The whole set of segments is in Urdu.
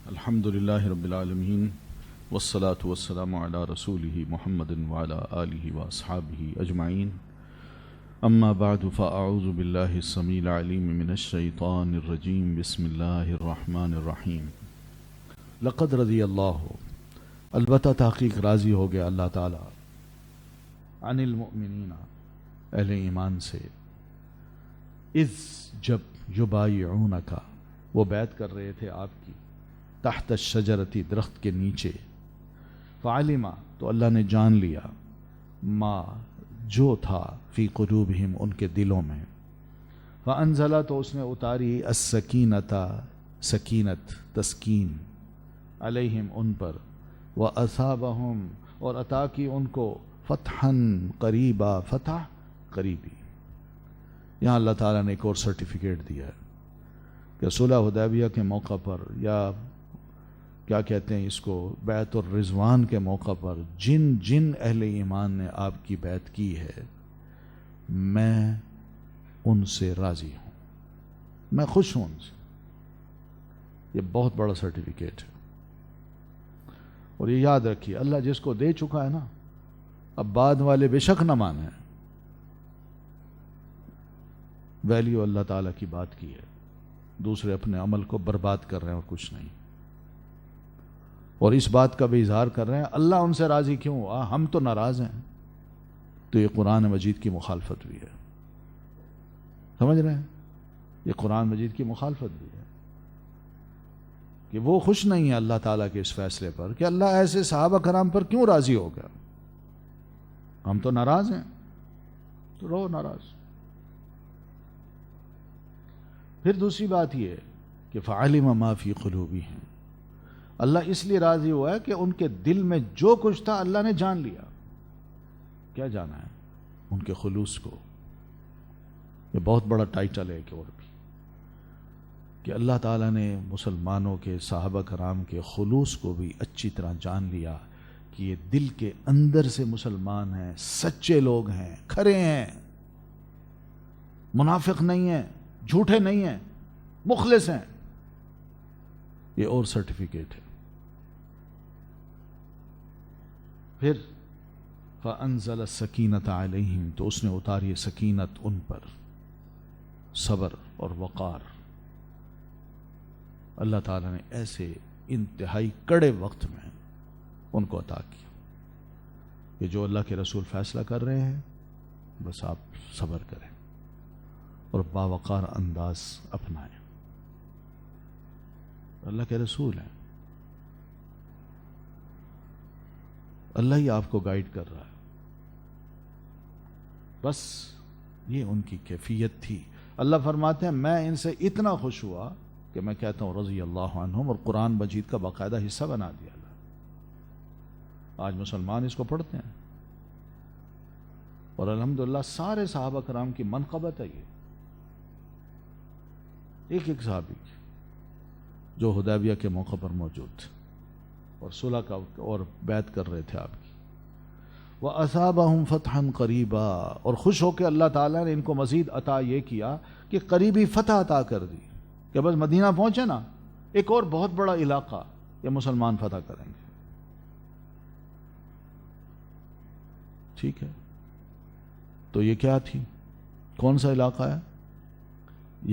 الحمد للہ رب العالمین والصلاة والسلام علی رسولہ محمد وعلی آلہ واصحابہ اجمعین اما بعد فاعوذ باللہ السمیع العلیم من الشیطان الرجیم بسم اللہ الرحمن الرحیم لقد رضی اللہ البتہ تحقیق راضی ہو گیا اللہ تعالی عن المؤمنین اہل ایمان سے اذ جب یبایعونک وہ بیعت کر رہے تھے آپ کی تحت الشجرتی درخت کے نیچے فعلما تو اللہ نے جان لیا ما جو تھا فی قلوبہم ان کے دلوں میں فانزل تو اس نے اتاری السکینۃ سکینت تسکین علیہم ان پر واصابہم اور عطا کی ان کو فتحا قریبا فتح قریبی. یہاں اللہ تعالیٰ نے ایک اور سرٹیفکیٹ دیا ہے کہ صلح حدیبیہ کے موقع پر یا کیا کہتے ہیں اس کو بیعت الرضوان کے موقع پر جن اہل ایمان نے آپ کی بیعت کی ہے میں ان سے راضی ہوں، میں خوش ہوں ان سے. یہ بہت بڑا سرٹیفکیٹ ہے اور یہ یاد رکھیے اللہ جس کو دے چکا ہے نا اب بعد والے بے شک نہ مانے. ویلیو اللہ تعالیٰ کی بات کی ہے، دوسرے اپنے عمل کو برباد کر رہے ہیں اور کچھ نہیں. اور اس بات کا بھی اظہار کر رہے ہیں اللہ ان سے راضی کیوں ہوا، ہم تو ناراض ہیں. تو یہ قرآن مجید کی مخالفت بھی ہے، سمجھ رہے ہیں؟ یہ قرآن مجید کی مخالفت بھی ہے کہ وہ خوش نہیں ہے اللہ تعالیٰ کے اس فیصلے پر کہ اللہ ایسے صحابہ کرام پر کیوں راضی ہو گیا. ہم تو ناراض ہیں تو رہو ناراض. پھر دوسری بات یہ کہ فعلم ما فی قلوبہم، اللہ اس لیے راضی ہوا ہے کہ ان کے دل میں جو کچھ تھا اللہ نے جان لیا. کیا جانا ہے؟ ان کے خلوص کو. یہ بہت بڑا ٹائٹل ہے ایک اور بھی کہ اللہ تعالیٰ نے مسلمانوں کے صحابہ کرام کے خلوص کو بھی اچھی طرح جان لیا کہ یہ دل کے اندر سے مسلمان ہیں، سچے لوگ ہیں، کھرے ہیں، منافق نہیں ہیں، جھوٹے نہیں ہیں، مخلص ہیں. یہ اور سرٹیفکیٹ ہے. پھر فَأَنزَلَ السَّكِينَةَ عَلَيْهِمْ تو اس نے اتاری سکینت ان پر، صبر اور وقار. اللہ تعالیٰ نے ایسے انتہائی کڑے وقت میں ان کو عطا کیا کہ جو اللہ کے رسول فیصلہ کر رہے ہیں بس آپ صبر کریں اور باوقار انداز اپنائیں. اللہ کے رسول ہیں، اللہ ہی آپ کو گائیڈ کر رہا ہے. بس یہ ان کی کیفیت تھی. اللہ فرماتے ہیں میں ان سے اتنا خوش ہوا کہ میں کہتا ہوں رضی اللہ عنہم، اور قرآن مجید کا باقاعدہ حصہ بنا دیا اللہ. آج مسلمان اس کو پڑھتے ہیں اور الحمدللہ سارے صحابہ کرام کی منقبت ہے یہ، ایک ایک صحابی کی جو حدیبیہ کے موقع پر موجود تھے اور صلح کا اور بیعت کر رہے تھے آپ کی. وَأَصَابَهُمْ فَتْحًا قَرِيبًا اور خوش ہو کے اللہ تعالیٰ نے ان کو مزید عطا یہ کیا کہ قریبی فتح عطا کر دی کہ بس مدینہ پہنچے نا ایک اور بہت بڑا علاقہ یہ مسلمان فتح کریں گے. ٹھیک ہے، تو یہ کیا تھی، کون سا علاقہ ہے؟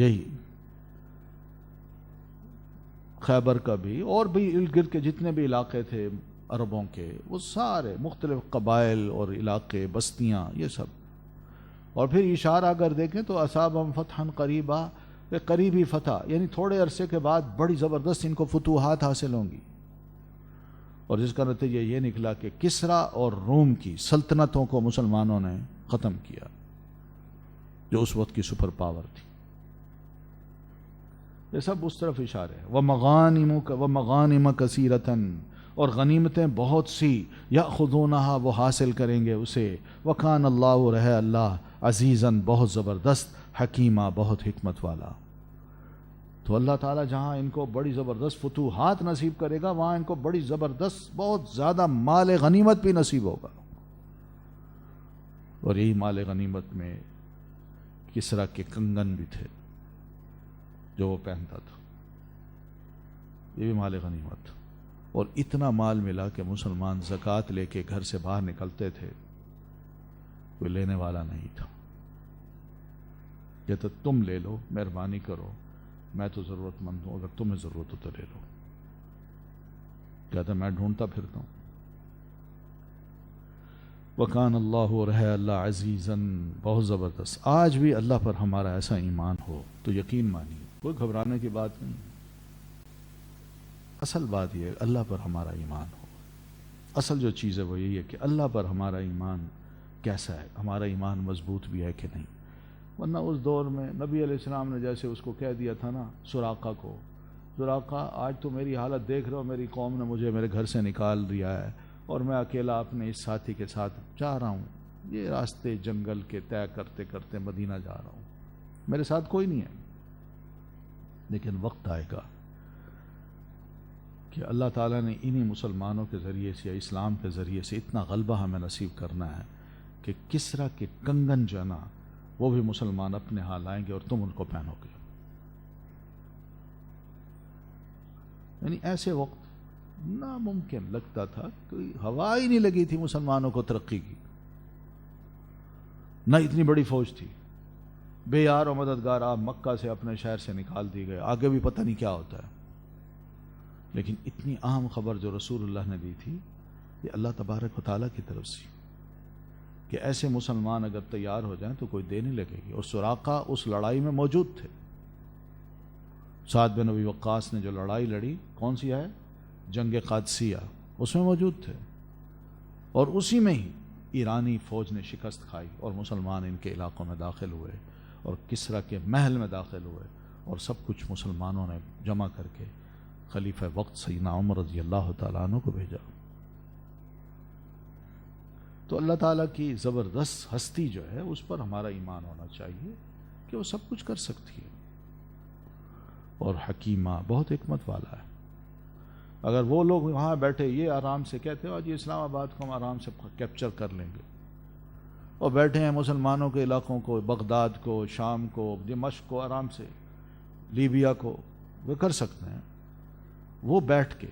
یہی خیبر کا بھی اور بھی ارد گرد کے جتنے بھی علاقے تھے عربوں کے، وہ سارے مختلف قبائل اور علاقے بستیاں یہ سب. اور پھر اشارہ اگر دیکھیں تو اصابہم فتحا قریبا، قریبی فتح یعنی تھوڑے عرصے کے بعد بڑی زبردست ان کو فتوحات حاصل ہوں گی. اور جس کا نتیجہ یہ نکلا کہ کسرا اور روم کی سلطنتوں کو مسلمانوں نے ختم کیا جو اس وقت کی سپر پاور تھی. یہ سب اس طرف اشارے ہیں. وَمَغَانِمَ كَثِيرَةً اور غنیمتیں بہت سی، يَأْخُذُونَهَا وہ حاصل کریں گے اسے. وَكَانَ اللَّهُ رہے اللہ عزیزاً بہت زبردست، حکیمہ بہت حکمت والا. تو اللہ تعالیٰ جہاں ان کو بڑی زبردست فتوحات نصیب کرے گا وہاں ان کو بڑی زبردست بہت زیادہ مال غنیمت بھی نصیب ہوگا. اور یہی مال غنیمت میں کسرا کے کنگن بھی تھے جو وہ پہنتا تھا. یہ بھی مال غنیمت. اور اتنا مال ملا کہ مسلمان زکوٰۃ لے کے گھر سے باہر نکلتے تھے، کوئی لینے والا نہیں تھا. کہتے تم لے لو، مہربانی کرو، میں تو ضرورت مند ہوں، اگر تمہیں ضرورت ہو تو لے لو. کہتا میں ڈھونڈتا پھرتا ہوں. وکان اللہ، اور ہے اللہ عزیزاً بہت زبردست. آج بھی اللہ پر ہمارا ایسا ایمان ہو تو یقین مانیے کوئی گھبرانے کی بات نہیں. اصل بات یہ ہے اللہ پر ہمارا ایمان ہو. اصل جو چیز ہے وہ یہی ہے کہ اللہ پر ہمارا ایمان کیسا ہے، ہمارا ایمان مضبوط بھی ہے کہ نہیں. ورنہ اس دور میں نبی علیہ السلام نے جیسے اس کو کہہ دیا تھا نا سراقہ کو، سراقہ آج تو میری حالت دیکھ رہے ہو، میری قوم نے مجھے میرے گھر سے نکال دیا ہے اور میں اکیلا اپنے اس ساتھی کے ساتھ جا رہا ہوں، یہ راستے جنگل کے طے کرتے کرتے مدینہ جا رہا ہوں، میرے ساتھ کوئی نہیں ہے. لیکن وقت آئے گا کہ اللہ تعالیٰ نے انہی مسلمانوں کے ذریعے سے یا اسلام کے ذریعے سے اتنا غلبہ ہمیں نصیب کرنا ہے کہ کسرا کے کنگن جو ہے نا وہ بھی مسلمان اپنے ہاں لائیں گے اور تم ان کو پہنو گے. یعنی ایسے وقت ناممکن لگتا تھا، کوئی ہوا ہی نہیں لگی تھی مسلمانوں کو ترقی کی، نہ اتنی بڑی فوج تھی، بے یار و مددگار آپ مکہ سے اپنے شہر سے نکال دی گئے، آگے بھی پتہ نہیں کیا ہوتا ہے. لیکن اتنی اہم خبر جو رسول اللہ نے دی تھی یہ اللہ تبارک و تعالیٰ کی طرف سے کہ ایسے مسلمان اگر تیار ہو جائیں تو کوئی دے نہیں لگے گی. اور سراقہ اس لڑائی میں موجود تھے. سعد بن ابی وقاص نے جو لڑائی لڑی کون سی ہے؟ جنگ قادسیہ، اس میں موجود تھے. اور اسی میں ہی ایرانی فوج نے شکست کھائی اور مسلمان ان کے علاقوں میں داخل ہوئے اور کسرا کے محل میں داخل ہوئے اور سب کچھ مسلمانوں نے جمع کر کے خلیفہ وقت سیدنا عمر رضی اللہ تعالیٰ عنہ کو بھیجا. تو اللہ تعالیٰ کی زبردست ہستی جو ہے اس پر ہمارا ایمان ہونا چاہیے کہ وہ سب کچھ کر سکتی ہے. اور حکیمہ بہت حکمت والا ہے. اگر وہ لوگ وہاں بیٹھے یہ آرام سے کہتے ہو آج اسلام آباد کو ہم آرام سے کیپچر کر لیں گے، اور بیٹھے ہیں مسلمانوں کے علاقوں کو، بغداد کو، شام کو، دمشق کو، آرام سے لیبیا کو وہ کر سکتے ہیں. وہ بیٹھ کے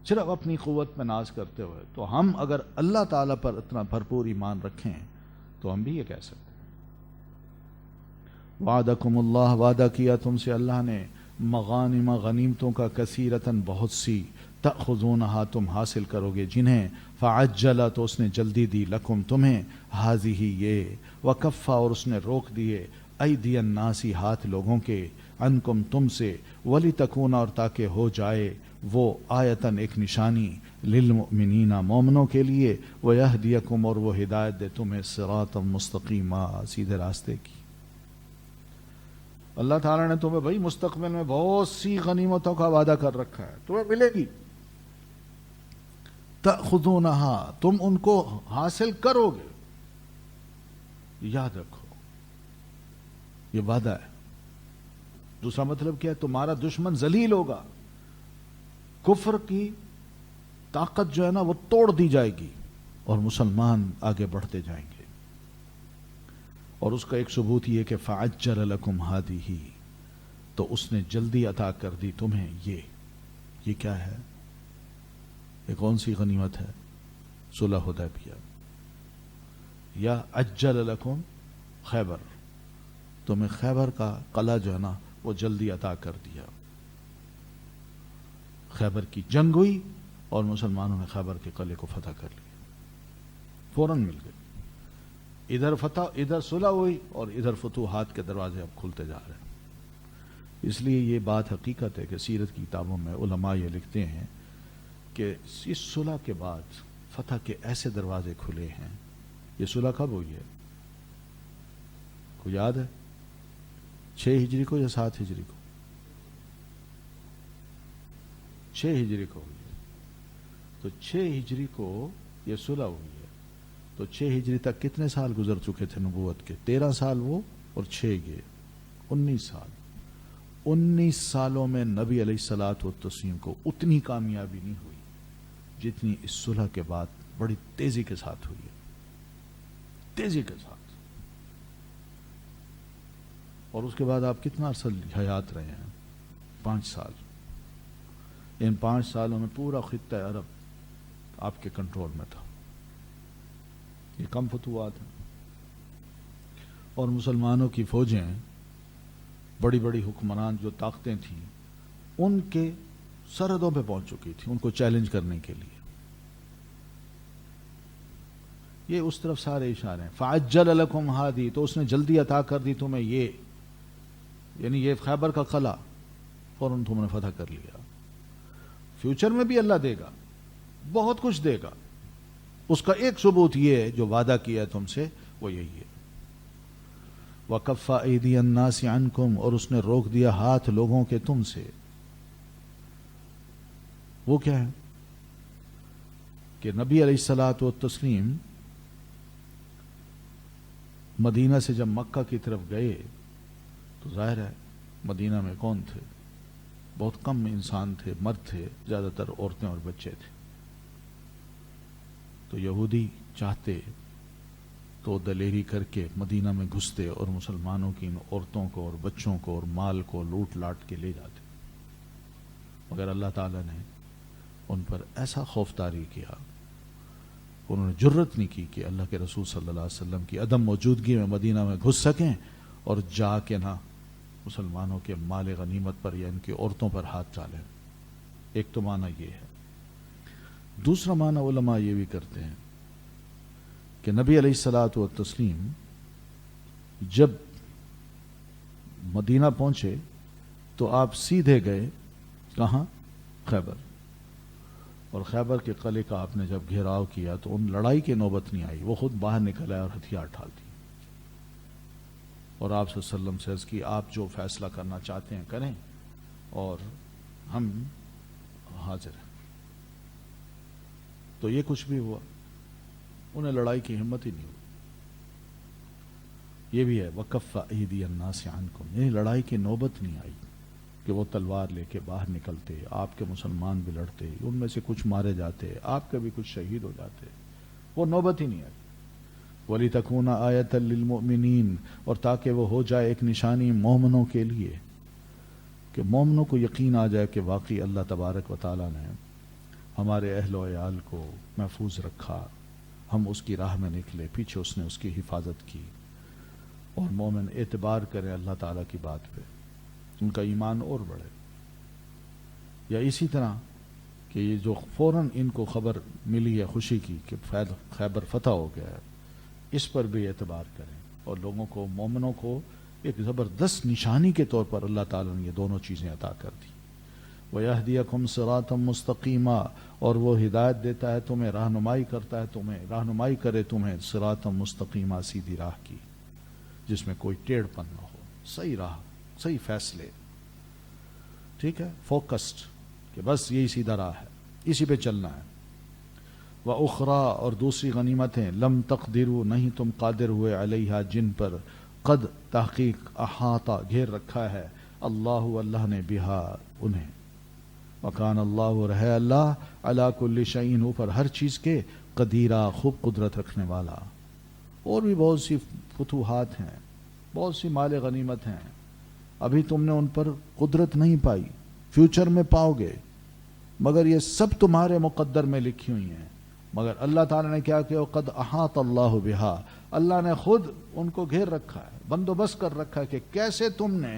صرف اپنی قوت میں ناز کرتے ہوئے، تو ہم اگر اللہ تعالیٰ پر اتنا بھرپور ایمان رکھیں تو ہم بھی یہ کہہ سکتے ہیں. وعدکم اللہ، وعدہ کیا تم سے اللہ نے، مغانم غنیمتوں کا کثیرتاً بہت سی، تأخذونہا تم حاصل کرو گے جنہیں، فعجل تو اس نے جلدی دی، لکم تمہیں، ہذہ یہ، وکفا اور اس نے روک دیے، ایدی الناس ہاتھ لوگوں کے، عنکم تم سے، ولتکون اور تاکہ ہو جائے وہ آیتاً ایک نشانی، للمؤمنین مومنوں کے لیے، ویہدیکم اور وہ ہدایت دے تمہیں صراطا مستقیما سیدھے راستے کی. اللہ تعالیٰ نے تمہیں بھائی مستقبل میں بہت سی غنیمتوں کا وعدہ کر رکھا ہے، تمہیں ملے گی. تأخذونہا تم ان کو حاصل کرو گے، یاد رکھو یہ وعدہ ہے. دوسرا مطلب کیا ہے؟ تمہارا دشمن ذلیل ہوگا، کفر کی طاقت جو ہے نا وہ توڑ دی جائے گی اور مسلمان آگے بڑھتے جائیں گے. اور اس کا ایک ثبوت یہ کہ فعجل لکم ہذہ، تو اس نے جلدی عطا کر دی تمہیں یہ کیا ہے؟ یہ کون سی غنیمت ہے؟ صلح حدیبیہ. یا عجل لکم خیبر، تمہیں خیبر کا قلعہ جو ہے نا وہ جلدی عطا کر دیا. خیبر کی جنگ ہوئی اور مسلمانوں نے خیبر کے قلعے کو فتح کر لیا، فوراً مل گئے. ادھر فتح، ادھر صلح ہوئی اور ادھر فتوحات کے دروازے اب کھلتے جا رہے ہیں. اس لیے یہ بات حقیقت ہے کہ سیرت کی کتابوں میں علماء یہ لکھتے ہیں کہ اس صلح کے بعد فتح کے ایسے دروازے کھلے ہیں. یہ صلح کب ہوئی ہے؟ کو یاد ہے؟ 6 ہجری کو یا 7 ہجری کو؟ 6 ہجری کو ہوئی ہے. تو 6 ہجری کو یہ صلح ہوئی ہے. تو 6 ہجری تک کتنے سال گزر چکے تھے نبوت کے؟ 13 سال وہ اور 6 یہ 19 سال. 19 سالوں میں نبی علیہ الصلوۃ والتسلیم کو اتنی کامیابی نہیں ہوئی جتنی اس صلح کے بعد بڑی تیزی کے ساتھ ہوئی ہے. تیزی کے ساتھ. اور اس کے بعد آپ کتنا عرصہ حیات رہے ہیں؟ 5 سال. ان 5 سالوں میں پورا خطہ عرب آپ کے کنٹرول میں تھا. یہ کم فتوحات ہیں. اور مسلمانوں کی فوجیں بڑی بڑی حکمران جو طاقتیں تھیں ان کے سرحدوں پہ پہنچ چکی تھی ان کو چیلنج کرنے کے لیے. یہ اس طرف سارے اشارے ہیں. فَعَجَّلَ لَكُمْ هَذِهِ تو اس نے جلدی عطا کر دی تمہیں یہ، یعنی یہ خیبر کا قلعہ فوراً تم نے فتح کر لیا. فیوچر میں بھی اللہ دے گا، بہت کچھ دے گا. اس کا ایک ثبوت یہ ہے جو وعدہ کیا ہے تم سے وہ یہی ہے. وَكَفَّ أَيْدِيَ النَّاسِ عَنْكُمْ اور اس نے روک دیا ہاتھ لوگوں کے تم سے. وہ کیا ہے کہ نبی علیہ الصلاۃ والتسلیم مدینہ سے جب مکہ کی طرف گئے تو ظاہر ہے مدینہ میں کون تھے؟ بہت کم انسان تھے، مرد تھے، زیادہ تر عورتیں اور بچے تھے. تو یہودی چاہتے تو دلیری کر کے مدینہ میں گھستے اور مسلمانوں کی ان عورتوں کو اور بچوں کو اور مال کو لوٹ لاٹ کے لے جاتے. مگر اللہ تعالیٰ نے ان پر ایسا خوف طاری کیا، انہوں نے جرت نہیں کی کہ اللہ کے رسول صلی اللہ علیہ وسلم کی عدم موجودگی میں مدینہ میں گھس سکیں اور جا کے نہ مسلمانوں کے مال غنیمت پر یا ان کی عورتوں پر ہاتھ ڈالیں. ایک تو معنی یہ ہے. دوسرا معنی علماء یہ بھی کرتے ہیں کہ نبی علیہ الصلاۃ والتسلیم جب مدینہ پہنچے تو آپ سیدھے گئے کہاں؟ خیبر. اور خیبر کے قلعے کا آپ نے جب گھیراؤ کیا تو ان لڑائی کی نوبت نہیں آئی، وہ خود باہر نکل آئے اور ہتھیار ڈال دی. اور آپ صلی اللہ علیہ وسلم سے عرض کی آپ جو فیصلہ کرنا چاہتے ہیں کریں اور ہم حاضر ہیں. تو یہ کچھ بھی ہوا، انہیں لڑائی کی ہمت ہی نہیں ہوئی. یہ بھی ہے وَكَفَّ أَيْدِيَ النَّاسِ عَنْكُمْ، یعنی لڑائی کی نوبت نہیں آئی کہ وہ تلوار لے کے باہر نکلتے، آپ کے مسلمان بھی لڑتے، ان میں سے کچھ مارے جاتے، آپ کے بھی کچھ شہید ہو جاتے. وہ نوبت ہی نہیں آئی. وَلِتَكُونَ آیَةً لِلْمُؤْمِنِينَ اور تاکہ وہ ہو جائے ایک نشانی مومنوں کے لیے، کہ مومنوں کو یقین آ جائے کہ واقعی اللہ تبارک و تعالیٰ نے ہمارے اہل و عیال کو محفوظ رکھا، ہم اس کی راہ میں نکلے، پیچھے اس نے اس کی حفاظت کی. اور مومن اعتبار کریں اللہ تعالیٰ کی بات پہ، ان کا ایمان اور بڑھے. یا اسی طرح کہ یہ جو فوراً ان کو خبر ملی ہے خوشی کی کہ خیبر فتح ہو گیا ہے، اس پر بھی اعتبار کریں اور لوگوں کو، مومنوں کو ایک زبردست نشانی کے طور پر اللہ تعالیٰ نے یہ دونوں چیزیں عطا کر دی. وَيَهْدِيَكُمْ صِرَاطًا مُسْتَقِيمًا اور وہ ہدایت دیتا ہے تمہیں، رہنمائی کرتا ہے تمہیں، رہنمائی کرے تمہیں صراطً مستقیما، سیدھی راہ کی جس میں کوئی ٹیڑھ پن نہ ہو، صحیح راہ، صحیح فیصلے. ٹھیک ہے، فوکسڈ کہ بس یہی سیدھا راہ ہے، اسی پہ چلنا ہے. وَأُخْرَى اور دوسری غنیمتیں لم تقدروا نہیں تم قادر ہوئے علیہا جن پر، قد تحقیق احاطہ گھیر رکھا ہے اللہ نے بہا انہیں. وکان اللہ اور ہے اللہ علی کل شیء اوپر ہر چیز کے قدیرہ خوب قدرت رکھنے والا. اور بھی بہت سی فتوحات ہیں، بہت سی مال غنیمت ہیں، ابھی تم نے ان پر قدرت نہیں پائی، فیوچر میں پاؤ گے، مگر یہ سب تمہارے مقدر میں لکھی ہوئی ہیں. مگر اللہ تعالیٰ نے کیا کیا؟ قد احاط اللہ بہا، اللہ نے خود ان کو گھیر رکھا ہے، بندوبست کر رکھا ہے کہ کیسے تم نے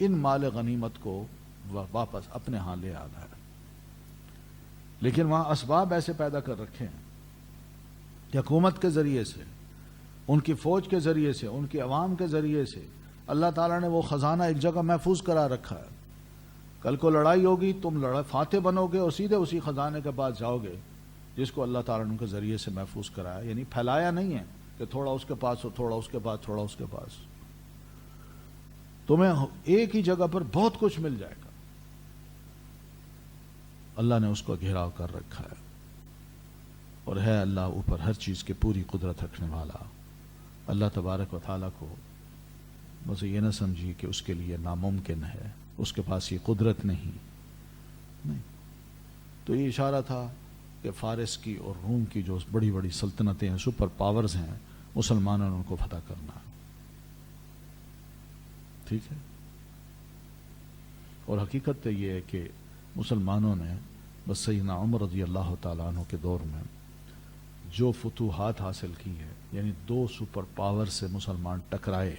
ان مال غنیمت کو واپس اپنے ہاں لے آنا ہے. لیکن وہاں اسباب ایسے پیدا کر رکھے ہیں کہ حکومت کے ذریعے سے، ان کی فوج کے ذریعے سے، ان کی عوام کے ذریعے سے اللہ تعالیٰ نے وہ خزانہ ایک جگہ محفوظ کرا رکھا ہے. کل کو لڑائی ہوگی، تم فاتح بنو گے اور سیدھے اسی خزانے کے پاس جاؤ گے جس کو اللہ تعالیٰ نے ان کے ذریعے سے محفوظ کرایا. یعنی پھیلایا نہیں ہے کہ تھوڑا اس کے پاس ہو، تھوڑا اس کے پاس، تھوڑا اس کے پاس. تمہیں ایک ہی جگہ پر بہت کچھ مل جائے گا. اللہ نے اس کو گھیراؤ کر رکھا ہے اور ہے اللہ اوپر ہر چیز کی پوری قدرت رکھنے والا. اللہ تبارک و تعالیٰ کو بس یہ نہ سمجھیے کہ اس کے لیے ناممکن ہے، اس کے پاس یہ قدرت نہیں. تو یہ اشارہ تھا کہ فارس کی اور روم کی جو بڑی بڑی سلطنتیں ہیں، سپر پاورز ہیں، مسلمانوں نے ان کو فتح کرنا ہے. ٹھیک ہے. اور حقیقت یہ ہے کہ مسلمانوں نے بس سیدنا عمر رضی اللہ تعالیٰ عنہ کے دور میں جو فتوحات حاصل کی ہے، یعنی 2 سپر پاور سے مسلمان ٹکرائے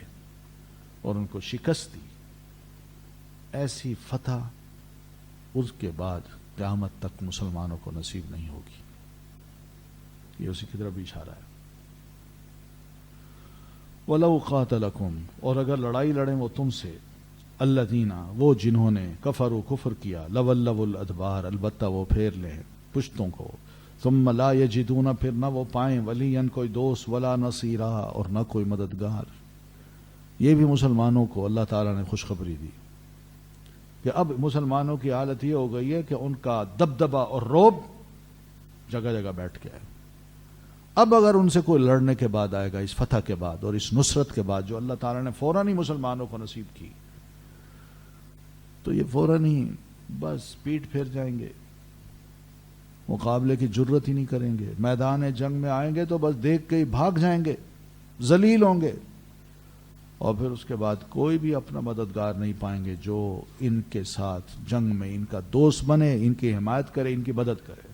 اور ان کو شکست دی، ایسی فتح اس کے بعد قیامت تک مسلمانوں کو نصیب نہیں ہوگی. یہ اسی کی طرف بھی اشارہ ہے. وَلَوْ قَاتَلَكُمْ، اور اگر لڑائی لڑیں وہ تم سے، الذین، وہ جنہوں نے کفروا، کفر کیا، لَوَلَّوُا الْأَدْبَارَ، البتہ وہ پھیر لیں پشتوں کو، ثم لا یجدون، پھر نہ وہ پائیں، ولیاً کوئی دوست، ولا نصیرا، اور نہ کوئی مددگار. یہ بھی مسلمانوں کو اللہ تعالیٰ نے خوشخبری دی کہ اب مسلمانوں کی حالت یہ ہو گئی ہے کہ ان کا دبدبہ اور رعب جگہ جگہ بیٹھ گیا ہے. اب اگر ان سے کوئی لڑنے کے بعد آئے گا، اس فتح کے بعد اور اس نصرت کے بعد جو اللہ تعالیٰ نے فوراً ہی مسلمانوں کو نصیب کی، تو یہ فوراً ہی بس پیٹ پھیر جائیں گے، مقابلے کی جرت ہی نہیں کریں گے. میدان جنگ میں آئیں گے تو بس دیکھ کے ہی بھاگ جائیں گے، ذلیل ہوں گے، اور پھر اس کے بعد کوئی بھی اپنا مددگار نہیں پائیں گے جو ان کے ساتھ جنگ میں ان کا دوست بنے، ان کی حمایت کرے، ان کی مدد کرے.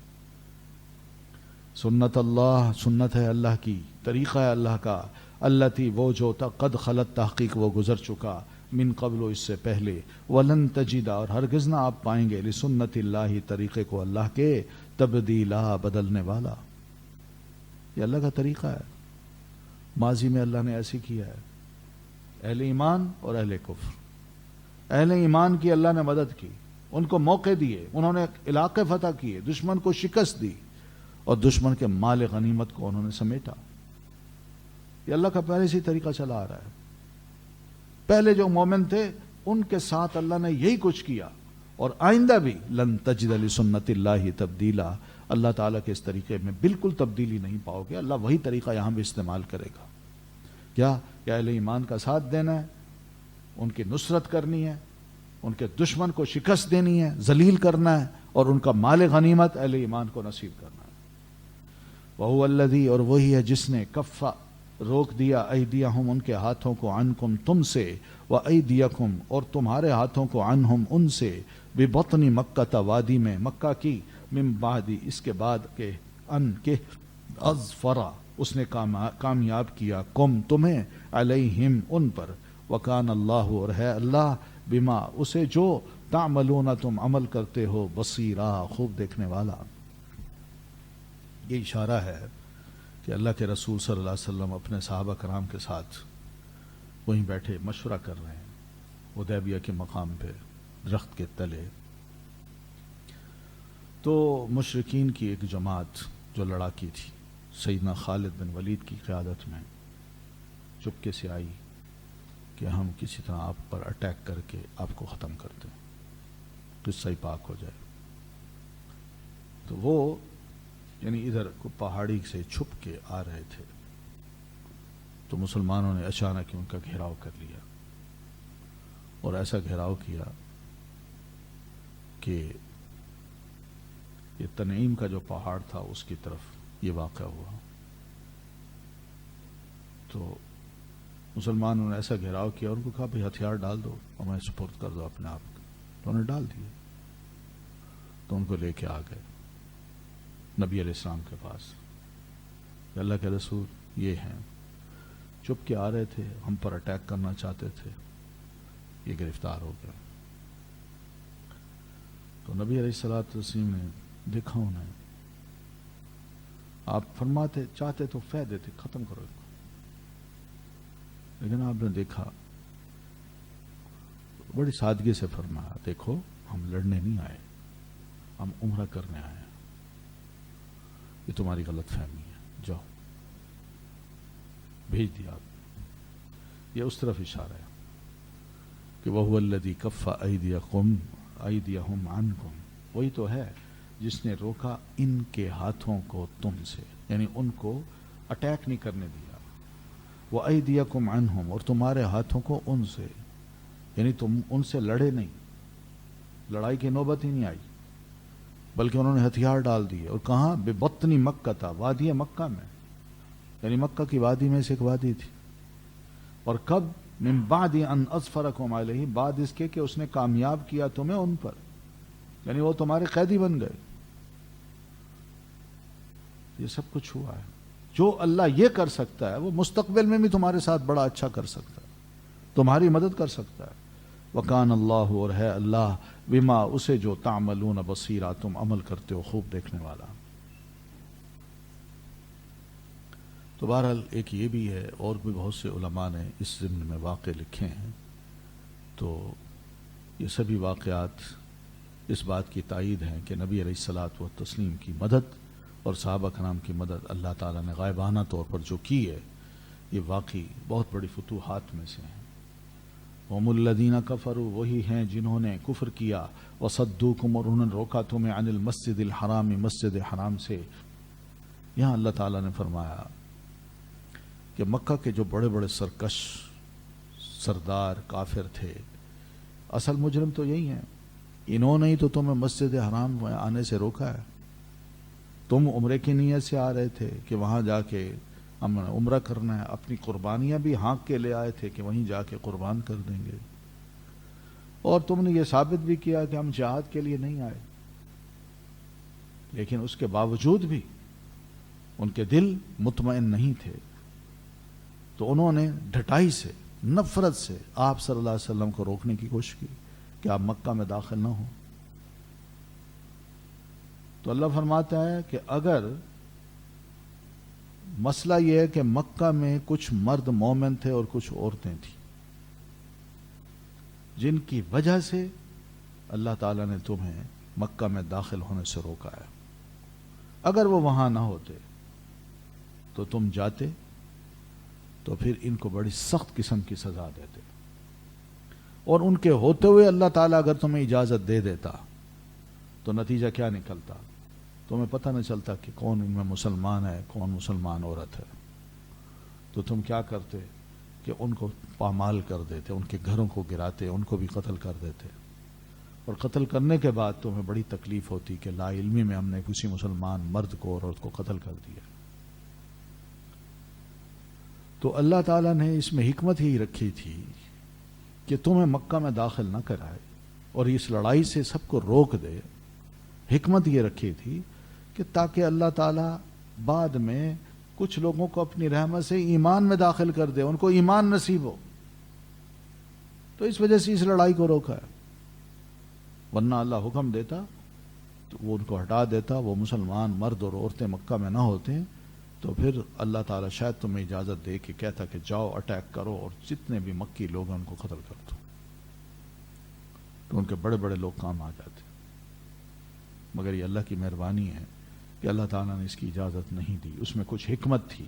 سنت اللہ، سنت ہے اللہ کی، طریقہ ہے اللہ کا، التی، وہ جو قد خلت، تحقیق وہ گزر چکا، من قبل، اس سے پہلے، ولن تجد، اور ہرگز نہ آپ پائیں گے، لسنت اللہ، طریقے کو اللہ کے، تبدیلا، بدلنے والا. یہ اللہ کا طریقہ ہے، ماضی میں اللہ نے ایسی کیا ہے. اہل ایمان اور اہل کفر، اہل ایمان کی اللہ نے مدد کی، ان کو موقع دیے، انہوں نے علاقے فتح کیے، دشمن کو شکست دی، اور دشمن کے مال غنیمت کو انہوں نے سمیٹا. یہ اللہ کا پہلے سے طریقہ چلا آ رہا ہے. پہلے جو مومن تھے ان کے ساتھ اللہ نے یہی کچھ کیا، اور آئندہ بھی لن تجد لسنت اللہ تبدیلا، اللہ تعالیٰ کے اس طریقے میں بالکل تبدیلی نہیں پاؤ گے. اللہ وہی طریقہ یہاں بھی استعمال کرے گا. کیا اہل ایمان کا ساتھ دینا ہے، ان کی نصرت کرنی ہے، ان کے دشمن کو شکست دینی ہے، ذلیل کرنا ہے، اور ان کا مال غنیمت اہل ایمان کو نصیب کرنا ہے. وَهُوَ الَّذِي، اور وہی ہے جس نے کفّ، روک دیا، ایدیہم، ان کے ہاتھوں کو، عنکم، تم سے، وایدیکم، اور تمہارے ہاتھوں کو، عنہم، ان سے، ببطن مکہ، وادی میں مکہ کی، من بعد، اس کے بعد کے، ان کے، اظفرا، اس نے کامیاب کیا، کم، تمہیں، علیہم، ان پر، وکان اللہ، اور ہے اللہ، بما، اسے جو، تعملون، تم عمل کرتے ہو، بصیرا، خوب دیکھنے والا. یہ اشارہ ہے کہ اللہ کے رسول صلی اللہ علیہ وسلم اپنے صحابہ کرام کے ساتھ وہیں بیٹھے مشورہ کر رہے ہیں حدیبیہ کے مقام پہ درخت کے تلے. تو مشرکین کی ایک جماعت جو لڑاکی تھی، سیدنا خالد بن ولید کی قیادت میں، چپکے سے آئی کہ ہم کسی طرح آپ پر اٹیک کر کے آپ کو ختم کر دیں، قصہ ہی پاک ہو جائے. تو وہ یعنی ادھر کو پہاڑی سے چھپ کے آ رہے تھے، تو مسلمانوں نے اچانک ان کا گھیراؤ کر لیا، اور ایسا گھیراؤ کیا کہ یہ تنعیم کا جو پہاڑ تھا اس کی طرف یہ واقع ہوا. تو مسلمانوں نے ایسا گھیراؤ کیا، ان کو کہا بھئی ہتھیار ڈال دو، ہمیں سپرد کر دو اپنے آپ کو. تو انہوں نے ڈال دیے. تو ان کو لے کے آ گئے نبی علیہ السلام کے پاس. اللہ کے رسول یہ ہیں، چپ کے آ رہے تھے، ہم پر اٹیک کرنا چاہتے تھے، یہ گرفتار ہو گئے. تو نبی علیہ السلام نے دیکھا انہیں، آپ فرماتے چاہتے تو فہ دیتے، ختم کرو ان کو، لیکن آپ نے دیکھا بڑی سادگی سے فرمایا، دیکھو ہم لڑنے نہیں آئے، ہم عمرہ کرنے آئے ہیں، یہ تمہاری غلط فہمی ہے، جاؤ. بھیج دیا آپ. یہ اس طرف اشارہ ہے کہ وَهُوَ الَّذِي كَفَّ أَيْدِيَهُمْ عَنْكُمْ، وہی تو ہے جس نے روکا ان کے ہاتھوں کو تم سے، یعنی ان کو اٹیک نہیں کرنے دیا. وَأَيْدِيَكُمْ عَنْهُمْ، اور تمہارے ہاتھوں کو ان سے، یعنی تم ان سے لڑے نہیں، لڑائی کی نوبت ہی نہیں آئی، بلکہ انہوں نے ہتھیار ڈال دیے. اور کہاں؟ ببطن مکہ تھا، وادی مکہ میں، یعنی مکہ کی وادی میں سے ایک وادی تھی. اور کب؟ من بعد ان اظفرکم علیہ، بعد اس کے کہ اس نے کامیاب کیا تمہیں ان پر. یعنی وہ تمہارے قیدی بن گئے. یہ سب کچھ ہوا ہے. جو اللہ یہ کر سکتا ہے وہ مستقبل میں بھی تمہارے ساتھ بڑا اچھا کر سکتا ہے, تمہاری مدد کر سکتا ہے. وَكَانَ اللَّهُ, اور ہے اللہ, بما اسے جو تعملون بصیرا, تم عمل کرتے ہو خوب دیکھنے والا. تو بہرحال ایک یہ بھی ہے, اور بھی بہت سے علماء نے اس ضمن میں واقع لکھے ہیں. تو یہ سبھی واقعات اس بات کی تائید ہیں کہ نبی علیہ الصلاۃ والتسلیم کی مدد اور صحابہ کرام کی مدد اللہ تعالیٰ نے غائبانہ طور پر جو کی ہے, یہ واقعی بہت بڑی فتوحات میں سے ہیں. ہم الذین کفروا, وہی ہیں جنہوں نے کفر کیا, وصدوکم, اور انہوں نے روکا تمہیں, عن المسجد الحرام, مسجد حرام سے. یہاں اللہ تعالیٰ نے فرمایا کہ مکہ کے جو بڑے بڑے سرکش سردار کافر تھے, اصل مجرم تو یہی ہیں. انہوں نے ہی تو تمہیں مسجد حرام میں آنے سے روکا ہے. تم عمرے کی نیت سے آ رہے تھے کہ وہاں جا کے ہم نے عمرہ کرنا ہے, اپنی قربانیاں بھی ہانک کے لے آئے تھے کہ وہیں جا کے قربان کر دیں گے, اور تم نے یہ ثابت بھی کیا کہ ہم جہاد کے لیے نہیں آئے. لیکن اس کے باوجود بھی ان کے دل مطمئن نہیں تھے, تو انہوں نے ڈھٹائی سے, نفرت سے آپ صلی اللہ علیہ وسلم کو روکنے کی کوشش کی کہ آپ مکہ میں داخل نہ ہوں. تو اللہ فرماتا ہے کہ اگر مسئلہ یہ ہے کہ مکہ میں کچھ مرد مومن تھے اور کچھ عورتیں تھیں جن کی وجہ سے اللہ تعالیٰ نے تمہیں مکہ میں داخل ہونے سے روکا ہے, اگر وہ وہاں نہ ہوتے تو تم جاتے تو پھر ان کو بڑی سخت قسم کی سزا دیتے, اور ان کے ہوتے ہوئے اللہ تعالیٰ اگر تمہیں اجازت دے دیتا تو نتیجہ کیا نکلتا, تمہیں پتہ نہ چلتا کہ کون ان میں مسلمان ہے, کون مسلمان عورت ہے. تو تم کیا کرتے کہ ان کو پامال کر دیتے, ان کے گھروں کو گراتے, ان کو بھی قتل کر دیتے, اور قتل کرنے کے بعد تمہیں بڑی تکلیف ہوتی کہ لا علمی میں ہم نے کسی مسلمان مرد کو اور عورت کو قتل کر دیا. تو اللہ تعالیٰ نے اس میں حکمت ہی رکھی تھی کہ تمہیں مکہ میں داخل نہ کرائے اور اس لڑائی سے سب کو روک دے. حکمت یہ رکھی تھی کہ تاکہ اللہ تعالیٰ بعد میں کچھ لوگوں کو اپنی رحمت سے ایمان میں داخل کر دے, ان کو ایمان نصیب ہو. تو اس وجہ سے اس لڑائی کو روکا ہے, ورنہ اللہ حکم دیتا تو وہ ان کو ہٹا دیتا, وہ مسلمان مرد اور عورتیں مکہ میں نہ ہوتے, تو پھر اللہ تعالیٰ شاید تمہیں اجازت دے کہ کہتا کہ جاؤ اٹیک کرو اور جتنے بھی مکی لوگ ہیں ان کو قتل کر دو, تو ان کے بڑے بڑے لوگ کام آ جاتے. مگر یہ اللہ کی مہربانی ہے کہ اللہ تعالیٰ نے اس کی اجازت نہیں دی, اس میں کچھ حکمت تھی.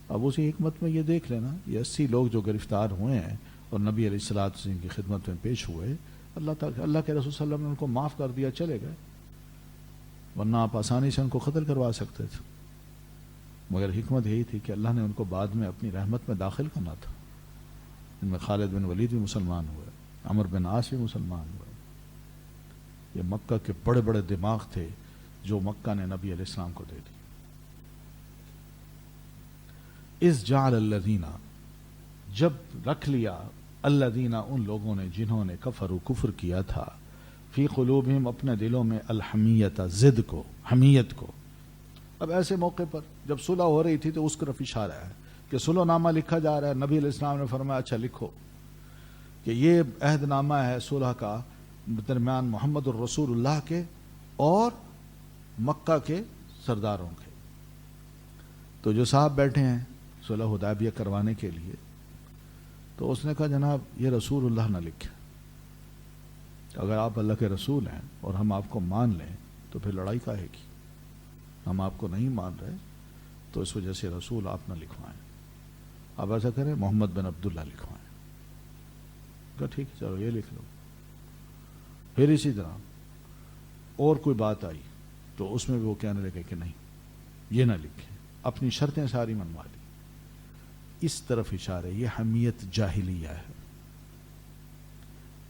اب اسی حکمت میں یہ دیکھ لینا, یہ 80 لوگ جو گرفتار ہوئے ہیں اور نبی علیہ الصلوۃ والسلام کی خدمت میں پیش ہوئے, اللہ کے رسول صلی اللہ علیہ وسلم نے ان کو معاف کر دیا, چلے گئے, ورنہ آپ آسانی سے ان کو قتل کروا سکتے تھے. مگر حکمت یہی تھی کہ اللہ نے ان کو بعد میں اپنی رحمت میں داخل کرنا تھا. ان میں خالد بن ولید بھی مسلمان ہوئے, عمر بن عاص بھی مسلمان ہوئے. یہ مکہ کے بڑے بڑے دماغ تھے جو مکہ نے نبی علیہ السلام کو دے دی. اس جعل الذین, جب رکھ لیا, الذین, ان لوگوں نے جنہوں نے کفروا, کفر کیا تھا, فی قلوبہم, اپنے دلوں میں, الحمیت, ضد کو, حمیت کو. اب ایسے موقع پر جب صلح ہو رہی تھی تو اس طرف اشارہ ہے کہ صلح نامہ لکھا جا رہا ہے. نبی علیہ السلام نے فرمایا اچھا لکھو کہ یہ عہد نامہ ہے صلح کا درمیان محمد الرسول اللہ کے اور مکہ کے سرداروں کے. تو جو صاحب بیٹھے ہیں صلح حدیبیہ کروانے کے لیے, تو اس نے کہا جناب یہ رسول اللہ نہ لکھے, اگر آپ اللہ کے رسول ہیں اور ہم آپ کو مان لیں تو پھر لڑائی کاہے کی. ہم آپ کو نہیں مان رہے تو اس وجہ سے رسول آپ نہ لکھوائیں, آپ ایسا کریں محمد بن عبداللہ لکھوائیں. کہا ٹھیک ہے چلو یہ لکھ لو. پھر اسی طرح اور کوئی بات آئی تو اس میں بھی وہ کہنے لگے کہ نہیں یہ نہ لکھیں, اپنی شرطیں ساری منوا لی. اس طرف اشارہ, یہ حمیت جاہلیہ ہے,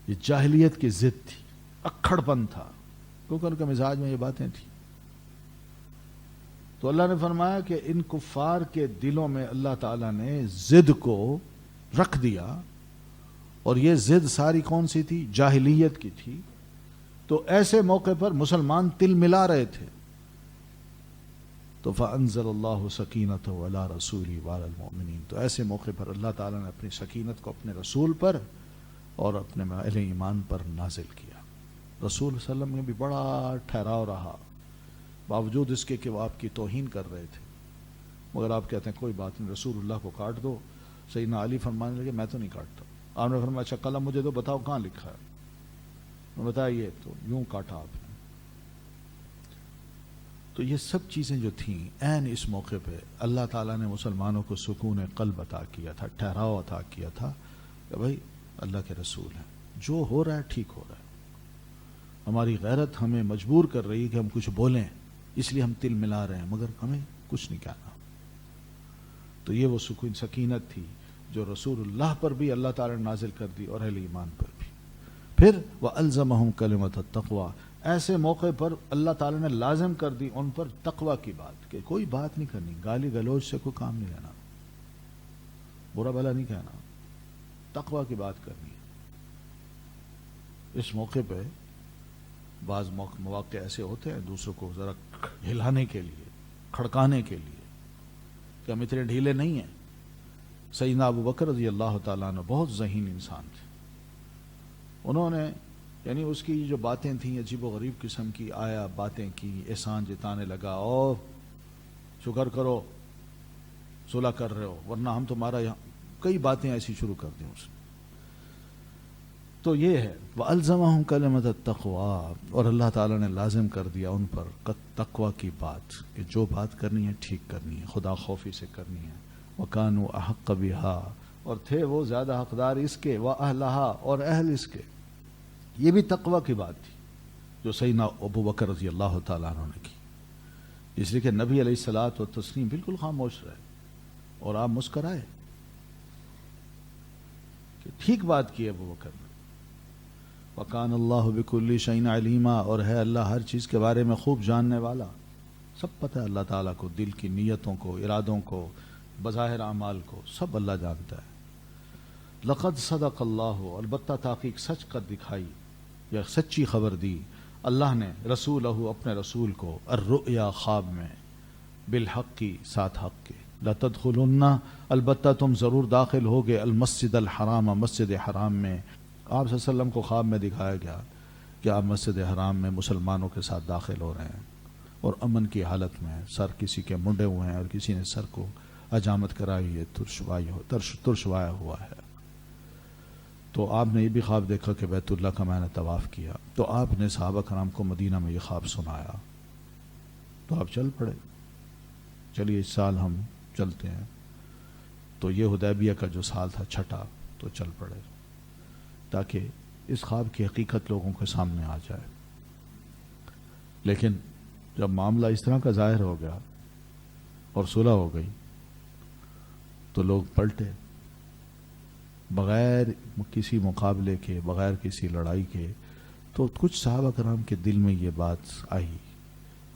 یہ جاہلیت کی ضد تھی, اکھڑ پن تھا, کیونکہ ان کے مزاج میں یہ باتیں تھیں. تو اللہ نے فرمایا کہ ان کفار کے دلوں میں اللہ تعالیٰ نے ضد کو رکھ دیا, اور یہ ضد ساری کون سی تھی؟ جاہلیت کی تھی. تو ایسے موقع پر مسلمان تل ملا رہے تھے، تو فَأَنزَلَ اللَّهُ سَكِينَتَهُ عَلَى رَسُولِهِ وَعَلَى الْمُؤْمِنِينَ، تو ایسے موقع پر اللہ تعالیٰ نے اپنی سکینت کو اپنے رسول پر اور اپنے اہل ایمان پر نازل کیا۔ رسول صلی اللہ علیہ وسلم نے بھی بڑا ٹھہراؤ رہا، باوجود اس کے کہ وہ آپ کی توہین کر رہے تھے، مگر آپ کہتے ہیں کوئی بات نہیں، رسول اللہ کو کاٹ دو۔ سیدنا علی فرمانے لگے میں تو نہیں کاٹتا۔ آپ نے فرمایا اچھا قلم مجھے دو، بتاؤ کہاں لکھا ہے؟ میں بتایا یہ، تو یوں کاٹا آپ نے۔ تو یہ سب چیزیں جو تھیں عین اس موقع پہ اللہ تعالیٰ نے مسلمانوں کو سکون قلب عطا کیا تھا، ٹھہراؤ عطا کیا تھا کہ بھائی اللہ کے رسول ہیں، جو ہو رہا ہے ٹھیک ہو رہا ہے۔ ہماری غیرت ہمیں مجبور کر رہی ہے کہ ہم کچھ بولیں، اس لیے ہم تل ملا رہے ہیں، مگر ہمیں کچھ نہیں کہنا۔ تو یہ وہ سکون سکینت تھی جو رسول اللہ پر بھی اللہ تعالیٰ نے نازل کر دی اور اہل ایمان پر بھی۔ پھر وَأَلْزَمَهُمْ كَلِمَةَ التَّقْوَى، ایسے موقع پر اللہ تعالیٰ نے لازم کر دی ان پر تقوی کی بات، کہ کوئی بات نہیں کرنی، گالی گلوچ سے کوئی کام نہیں لینا، برا بھلا نہیں کہنا، تقوی کی بات کرنی ہے۔ اس موقع پہ بعض مواقع ایسے ہوتے ہیں دوسروں کو ذرا ہلانے کے لیے، کھڑکانے کے لیے کہ ہم اتنے ڈھیلے نہیں ہیں۔ سیدنا ابو بکر رضی اللہ تعالیٰ عنہ بہت ذہین انسان تھے، انہوں نے یعنی اس کی جو باتیں تھیں عجیب و غریب قسم کی، آیا باتیں کی، احسان جتانے لگا، او شکر کرو صلح کر رہے ہو ورنہ ہم تمہارا یہاں، کئی باتیں ایسی شروع کر دیں اس نے۔ تو یہ ہے وَأَلْزَمَهُمْ كَلِمَةَ التَّقْوَى، اور اللہ تعالیٰ نے لازم کر دیا ان پر تقوی کی بات، کہ جو بات کرنی ہے ٹھیک کرنی ہے، خدا خوفی سے کرنی ہے۔ وَكَانُوا أَحَقَّ بِهَا، اور تھے وہ زیادہ حقدار اس کے، وَأَهْلَهَا، اور اہل اس کے۔ یہ بھی تقوی کی بات تھی جو سیدنا ابو بکر رضی اللہ تعالیٰ عنہ نے کی، اس لیے کہ نبی علیہ الصلاۃ والتسلیم بالکل خاموش رہے اور آپ مسکرائے کہ ٹھیک بات کی ابو بکر نے۔ وَكَانَ اللَّهُ بِكُلِّ شَيْءٍ عَلِيمًا، اور ہے اللہ ہر چیز کے بارے میں خوب جاننے والا، سب پتہ ہے اللہ تعالیٰ کو، دل کی نیتوں کو، ارادوں کو، بظاہر اعمال کو، سب اللہ جانتا ہے۔ لَقَدْ صَدَقَ اللَّهُ، البتہ تحقیق سچ کر دکھائی یا سچی خبر دی اللہ نے رسولہ، اپنے رسول کو، الرؤیا، خواب میں، بالحق کی، ساتھ حق کے، لَتَدْخُلُنَّ، البتہ تم ضرور داخل ہوگے، المسجد الحرام، مسجد حرام میں۔ آپ صلی اللہ علیہ وسلم کو خواب میں دکھایا گیا کہ آپ مسجد حرام میں مسلمانوں کے ساتھ داخل ہو رہے ہیں اور امن کی حالت میں ہیں، سر کسی کے منڈے ہوئے ہیں اور کسی نے سر کو حجامت کرائی ہے، ترشوایا ہوا ہے۔ تو آپ نے یہ بھی خواب دیکھا کہ بیت اللہ کا میں نے طواف کیا، تو آپ نے صحابہ کرام کو مدینہ میں یہ خواب سنایا، تو آپ چل پڑے، چلیے اس سال ہم چلتے ہیں۔ تو یہ حدیبیہ کا جو سال تھا چھٹا، تو چل پڑے تاکہ اس خواب کی حقیقت لوگوں کے سامنے آ جائے۔ لیکن جب معاملہ اس طرح کا ظاہر ہو گیا اور صلح ہو گئی تو لوگ پلٹے، بغیر کسی مقابلے کے، بغیر کسی لڑائی کے۔ تو کچھ صحابہ کرام کے دل میں یہ بات آئی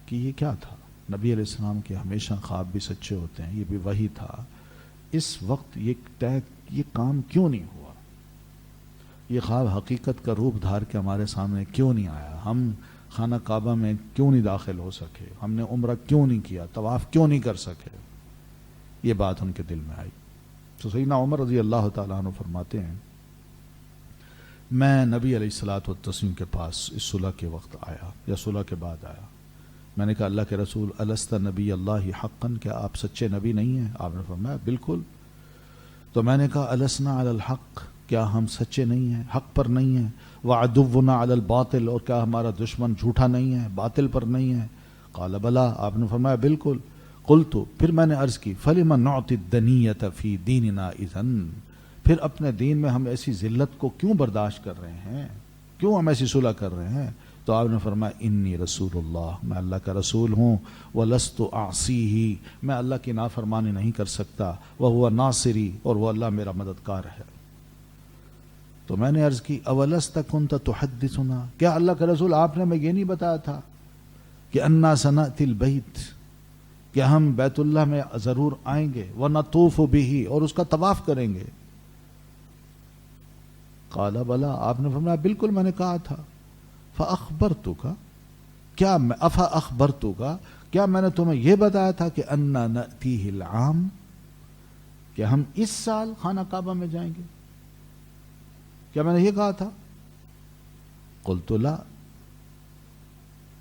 کہ یہ کیا تھا، نبی علیہ السلام کے ہمیشہ خواب بھی سچے ہوتے ہیں، یہ بھی وحی تھا، اس وقت یہ کام کیوں نہیں ہوا، یہ خواب حقیقت کا روپ دھار کے ہمارے سامنے کیوں نہیں آیا، ہم خانہ کعبہ میں کیوں نہیں داخل ہو سکے، ہم نے عمرہ کیوں نہیں کیا، طواف کیوں نہیں کر سکے، یہ بات ان کے دل میں آئی۔ تو سیدنا عمر رضی اللہ تعالیٰ عنہ فرماتے ہیں میں نبی علیہ الصلاۃ والتسلیم کے پاس اس صلح کے وقت آیا یا صلح کے بعد آیا، میں نے کہا اللہ کے رسول الست نبی اللہ حقا، کیا آپ سچے نبی نہیں ہیں؟ آپ نے فرمایا بالکل۔ تو میں نے کہا السنا علی الحق، کیا ہم سچے نہیں ہیں، حق پر نہیں ہیں، وعدونا علی الباطل، اور کیا ہمارا دشمن جھوٹا نہیں ہے، باطل پر نہیں ہے؟ قال بلا، آپ نے فرمایا بالکل۔ قلت، پھر میں نے عرض کی فلم نعطی الدنیۃ فی دیننا اذن، پھر اپنے دین میں ہم ایسی ذلت کو کیوں برداشت کر رہے ہیں، کیوں ہم ایسی صلح کر رہے ہیں؟ تو آپ نے فرمایا انی رسول اللہ، میں اللہ کا رسول ہوں، ولست اعصیہ، میں اللہ کی نافرمانی نہیں کر سکتا، وہو ناصری، اور وہ اللہ میرا مددگار ہے۔ تو میں نے عرض کی اولست کنت تحدثنا، کیا اللہ کا رسول آپ نے ہمیں یہ نہیں بتایا تھا کہ انا سنأتی البیت، کہ ہم بیت اللہ میں ضرور آئیں گے، ونطوف بہ، اور اس کا طواف کریں گے؟ قال بلا، آپ نے فرمایا بالکل میں نے کہا تھا۔ فاخبرتک، کیا میں افاخبرتک، کیا میں نے تمہیں یہ بتایا تھا کہ انا نأتیہ العام، کہ ہم اس سال خانہ کعبہ میں جائیں گے؟ کیا میں نے یہ کہا تھا؟ قلت لا،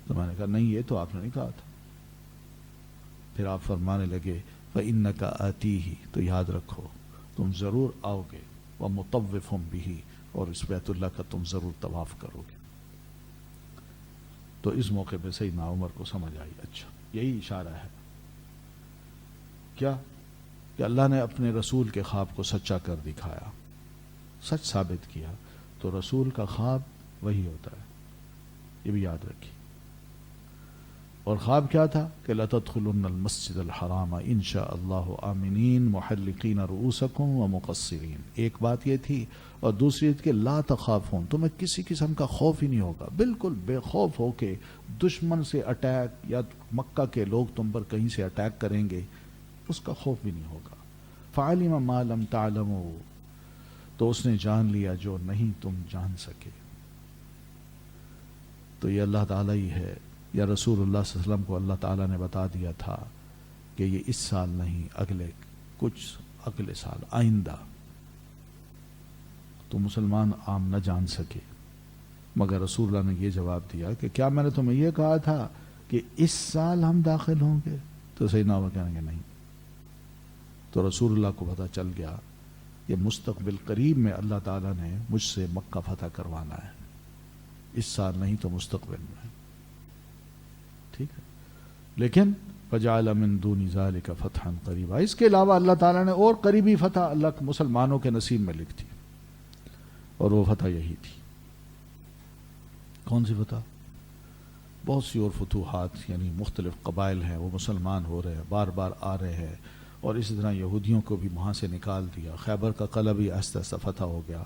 تو میں نے کہا نہیں، یہ تو آپ نے نہیں کہا تھا۔ پھر آپ فرمانے لگے فإنک آتیہ، تو یاد رکھو تم ضرور آؤ گے، ومطوف بہ، اور اس بیت اللہ کا تم ضرور طواف کرو گے۔ تو اس موقع پہ سیدنا عمر کو سمجھ آئی، اچھا یہی اشارہ ہے کیا کہ اللہ نے اپنے رسول کے خواب کو سچا کر دکھایا، سچ ثابت کیا، تو رسول کا خواب وہی ہوتا ہے، یہ بھی یاد رکھیے۔ اور خواب کیا تھا کہ لَتَدْخُلُنَّ الْمَسْجِدَ الْحَرَامَ إِنْ شَاءَ اللَّهُ آمِنِينَ مُحَلِّقِينَ رُؤُوسَكُمْ وَمُقَصِّرِينَ، ایک بات یہ تھی، اور دوسری کہ لا تخافون، تمہیں کسی قسم کا خوف ہی نہیں ہوگا، بالکل بے خوف ہو کے دشمن سے اٹیک، یا مکہ کے لوگ تم پر کہیں سے اٹیک کریں گے، اس کا خوف بھی نہیں ہوگا۔ فَعَلِمَ مَا لَمْ تَعْلَمُوا، تو اس نے جان لیا جو نہیں تم جان سکے۔ تو یہ اللہ تعالیٰ ہی ہے، یا رسول اللہ صلی اللہ علیہ وسلم کو اللہ تعالیٰ نے بتا دیا تھا کہ یہ اس سال نہیں، اگلے سال، آئندہ۔ تو مسلمان عام نہ جان سکے، مگر رسول اللہ نے یہ جواب دیا کہ کیا میں نے تمہیں یہ کہا تھا کہ اس سال ہم داخل ہوں گے؟ تو سیدنا عمر کہنے گے نہیں۔ تو رسول اللہ کو پتہ چل گیا کہ مستقبل قریب میں اللہ تعالیٰ نے مجھ سے مکہ فتح کروانا ہے، اس سال نہیں تو مستقبل میں، ٹھیک ہے۔ لیکن فجعل من دون ذلك فتحا قریبا، اس کے علاوہ اللہ تعالیٰ نے اور قریبی فتح اللہ مسلمانوں کے نصیب میں لکھ دی، اور وہ فتح یہی تھی۔ کون سی فتح؟ بہت سی اور فتوحات، یعنی مختلف قبائل ہیں وہ مسلمان ہو رہے ہیں، بار بار آ رہے ہیں، اور اسی طرح یہودیوں کو بھی وہاں سے نکال دیا، خیبر کا قلعہ بھی آہستہ آہستہ فتح ہو گیا۔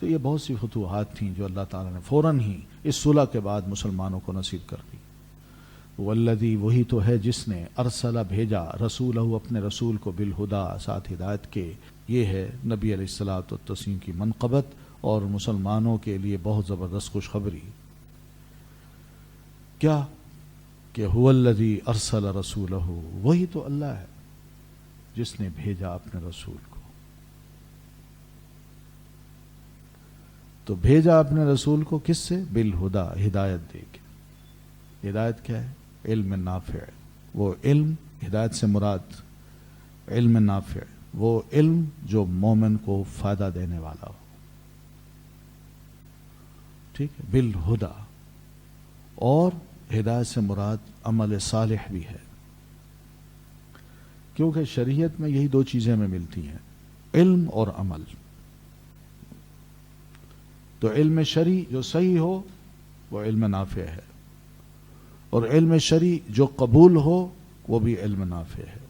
تو یہ بہت سی فتوحات تھیں جو اللہ تعالیٰ نے فوراً ہی اس صلح کے بعد مسلمانوں کو نصیب کر دی۔ والذی، وہی تو ہے جس نے ارسلہ بھیجا، رسولہ، اپنے رسول کو، بالہدا، ساتھ ہدایت کے، یہ ہے نبی علیہ الصلوۃ والتسلیم کی منقبت اور مسلمانوں کے لیے بہت زبردست خوشخبری۔ کیا کہ هو الذی ارسل رسولہ، وہی تو اللہ ہے جس نے بھیجا اپنے رسول کو۔ تو بھیجا اپنے رسول کو کس سے؟ بالہدا، ہدایت دے کے۔ ہدایت کیا ہے؟ علم نافع، وہ علم، ہدایت سے مراد علم نافع، وہ علم جو مومن کو فائدہ دینے والا ہو، ٹھیک ہے، بالہدا۔ اور ہدایت سے مراد عمل صالح بھی ہے، کیونکہ شریعت میں یہی دو چیزیں ہمیں ملتی ہیں، علم اور عمل۔ تو علم شرعی جو صحیح ہو وہ علم نافع ہے، اور علم شرعی جو قبول ہو وہ بھی علم نافع ہے۔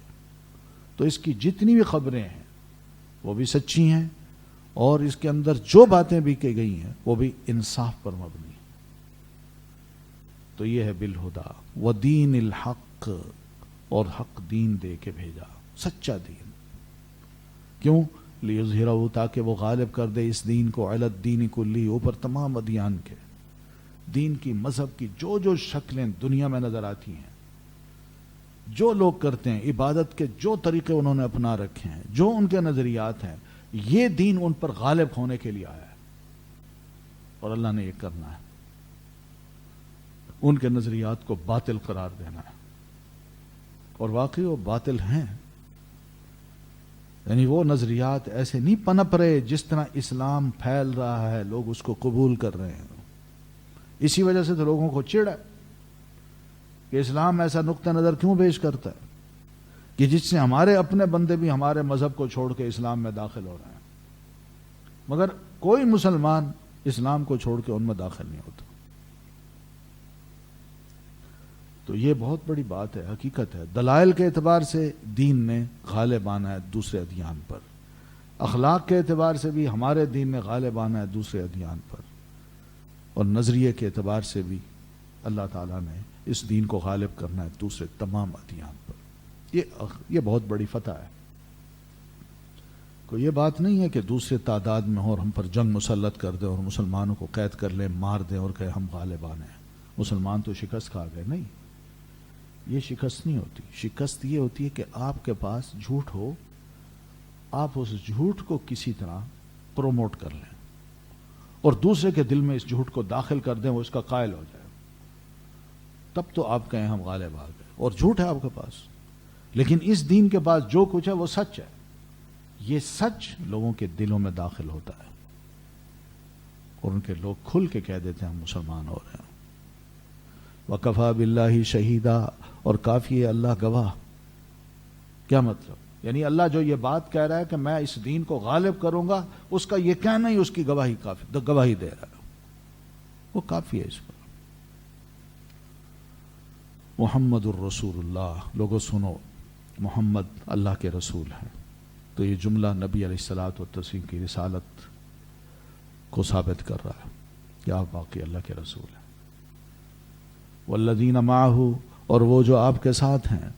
تو اس کی جتنی بھی خبریں ہیں وہ بھی سچی ہیں، اور اس کے اندر جو باتیں بھی کی گئی ہیں وہ بھی انصاف پر مبنی ہیں۔ تو یہ ہے بالہدا ودین الحق، اور حق دین دے کے بھیجا، سچا دین۔ کیوں؟ لیظہرہ، تاکہ وہ غالب کر دے اس دین کو، علی الدین کلی، اوپر تمام ادیان کے، دین کی، مذہب کی جو جو شکلیں دنیا میں نظر آتی ہیں، جو لوگ کرتے ہیں، عبادت کے جو طریقے انہوں نے اپنا رکھے ہیں، جو ان کے نظریات ہیں، یہ دین ان پر غالب ہونے کے لیے آیا ہے، اور اللہ نے یہ کرنا ہے، ان کے نظریات کو باطل قرار دینا ہے۔ اور واقعی وہ باطل ہیں، یعنی وہ نظریات ایسے نہیں پنپ رہے جس طرح اسلام پھیل رہا ہے، لوگ اس کو قبول کر رہے ہیں۔ اسی وجہ سے تو لوگوں کو چڑ ہے کہ اسلام ایسا نقطہ نظر کیوں پیش کرتا ہے کہ جس سے ہمارے اپنے بندے بھی ہمارے مذہب کو چھوڑ کے اسلام میں داخل ہو رہے ہیں، مگر کوئی مسلمان اسلام کو چھوڑ کے ان میں داخل نہیں ہوتا۔ تو یہ بہت بڑی بات ہے، حقیقت ہے۔ دلائل کے اعتبار سے دین نے غالب آنا ہے دوسرے ادیان پر، اخلاق کے اعتبار سے بھی ہمارے دین نے غالب آنا ہے دوسرے ادیان پر، اور نظریے کے اعتبار سے بھی اللہ تعالیٰ نے اس دین کو غالب کرنا ہے دوسرے تمام ادیان پر۔ یہ بہت بڑی فتح ہے۔ کوئی یہ بات نہیں ہے کہ دوسرے تعداد میں ہو اور ہم پر جنگ مسلط کر دیں اور مسلمانوں کو قید کر لیں، مار دیں اور کہیں ہم غالبان ہیں، مسلمان تو شکست کھا گئے. نہیں، یہ شکست نہیں ہوتی. شکست یہ ہوتی ہے کہ آپ کے پاس جھوٹ ہو، آپ اس جھوٹ کو کسی طرح پروموٹ کر لیں اور دوسرے کے دل میں اس جھوٹ کو داخل کر دیں، وہ اس کا قائل ہو جائے، تب تو آپ کہیں ہم غالب آ گئے. اور جھوٹ ہے آپ کے پاس، لیکن اس دین کے پاس جو کچھ ہے وہ سچ ہے. یہ سچ لوگوں کے دلوں میں داخل ہوتا ہے اور ان کے لوگ کھل کے کہہ دیتے ہیں ہم مسلمان ہو رہے ہیں. وَكَفَى بِاللَّهِ شَهِيدًا، اور کافی ہے اللہ گواہ. کیا مطلب؟ یعنی اللہ جو یہ بات کہہ رہا ہے کہ میں اس دین کو غالب کروں گا، اس کا یہ کہنا ہی اس کی گواہی کافی، گواہی دے رہا ہے، وہ کافی ہے اس پر. محمد الرسول اللہ. لوگوں سنو، محمد اللہ کے رسول ہیں. تو یہ جملہ نبی علیہ الصلوۃ والتسلیم کی رسالت کو ثابت کر رہا ہے کہ آپ واقعی اللہ کے رسول ہیں. والذین معہ، اور وہ جو آپ کے ساتھ ہیں،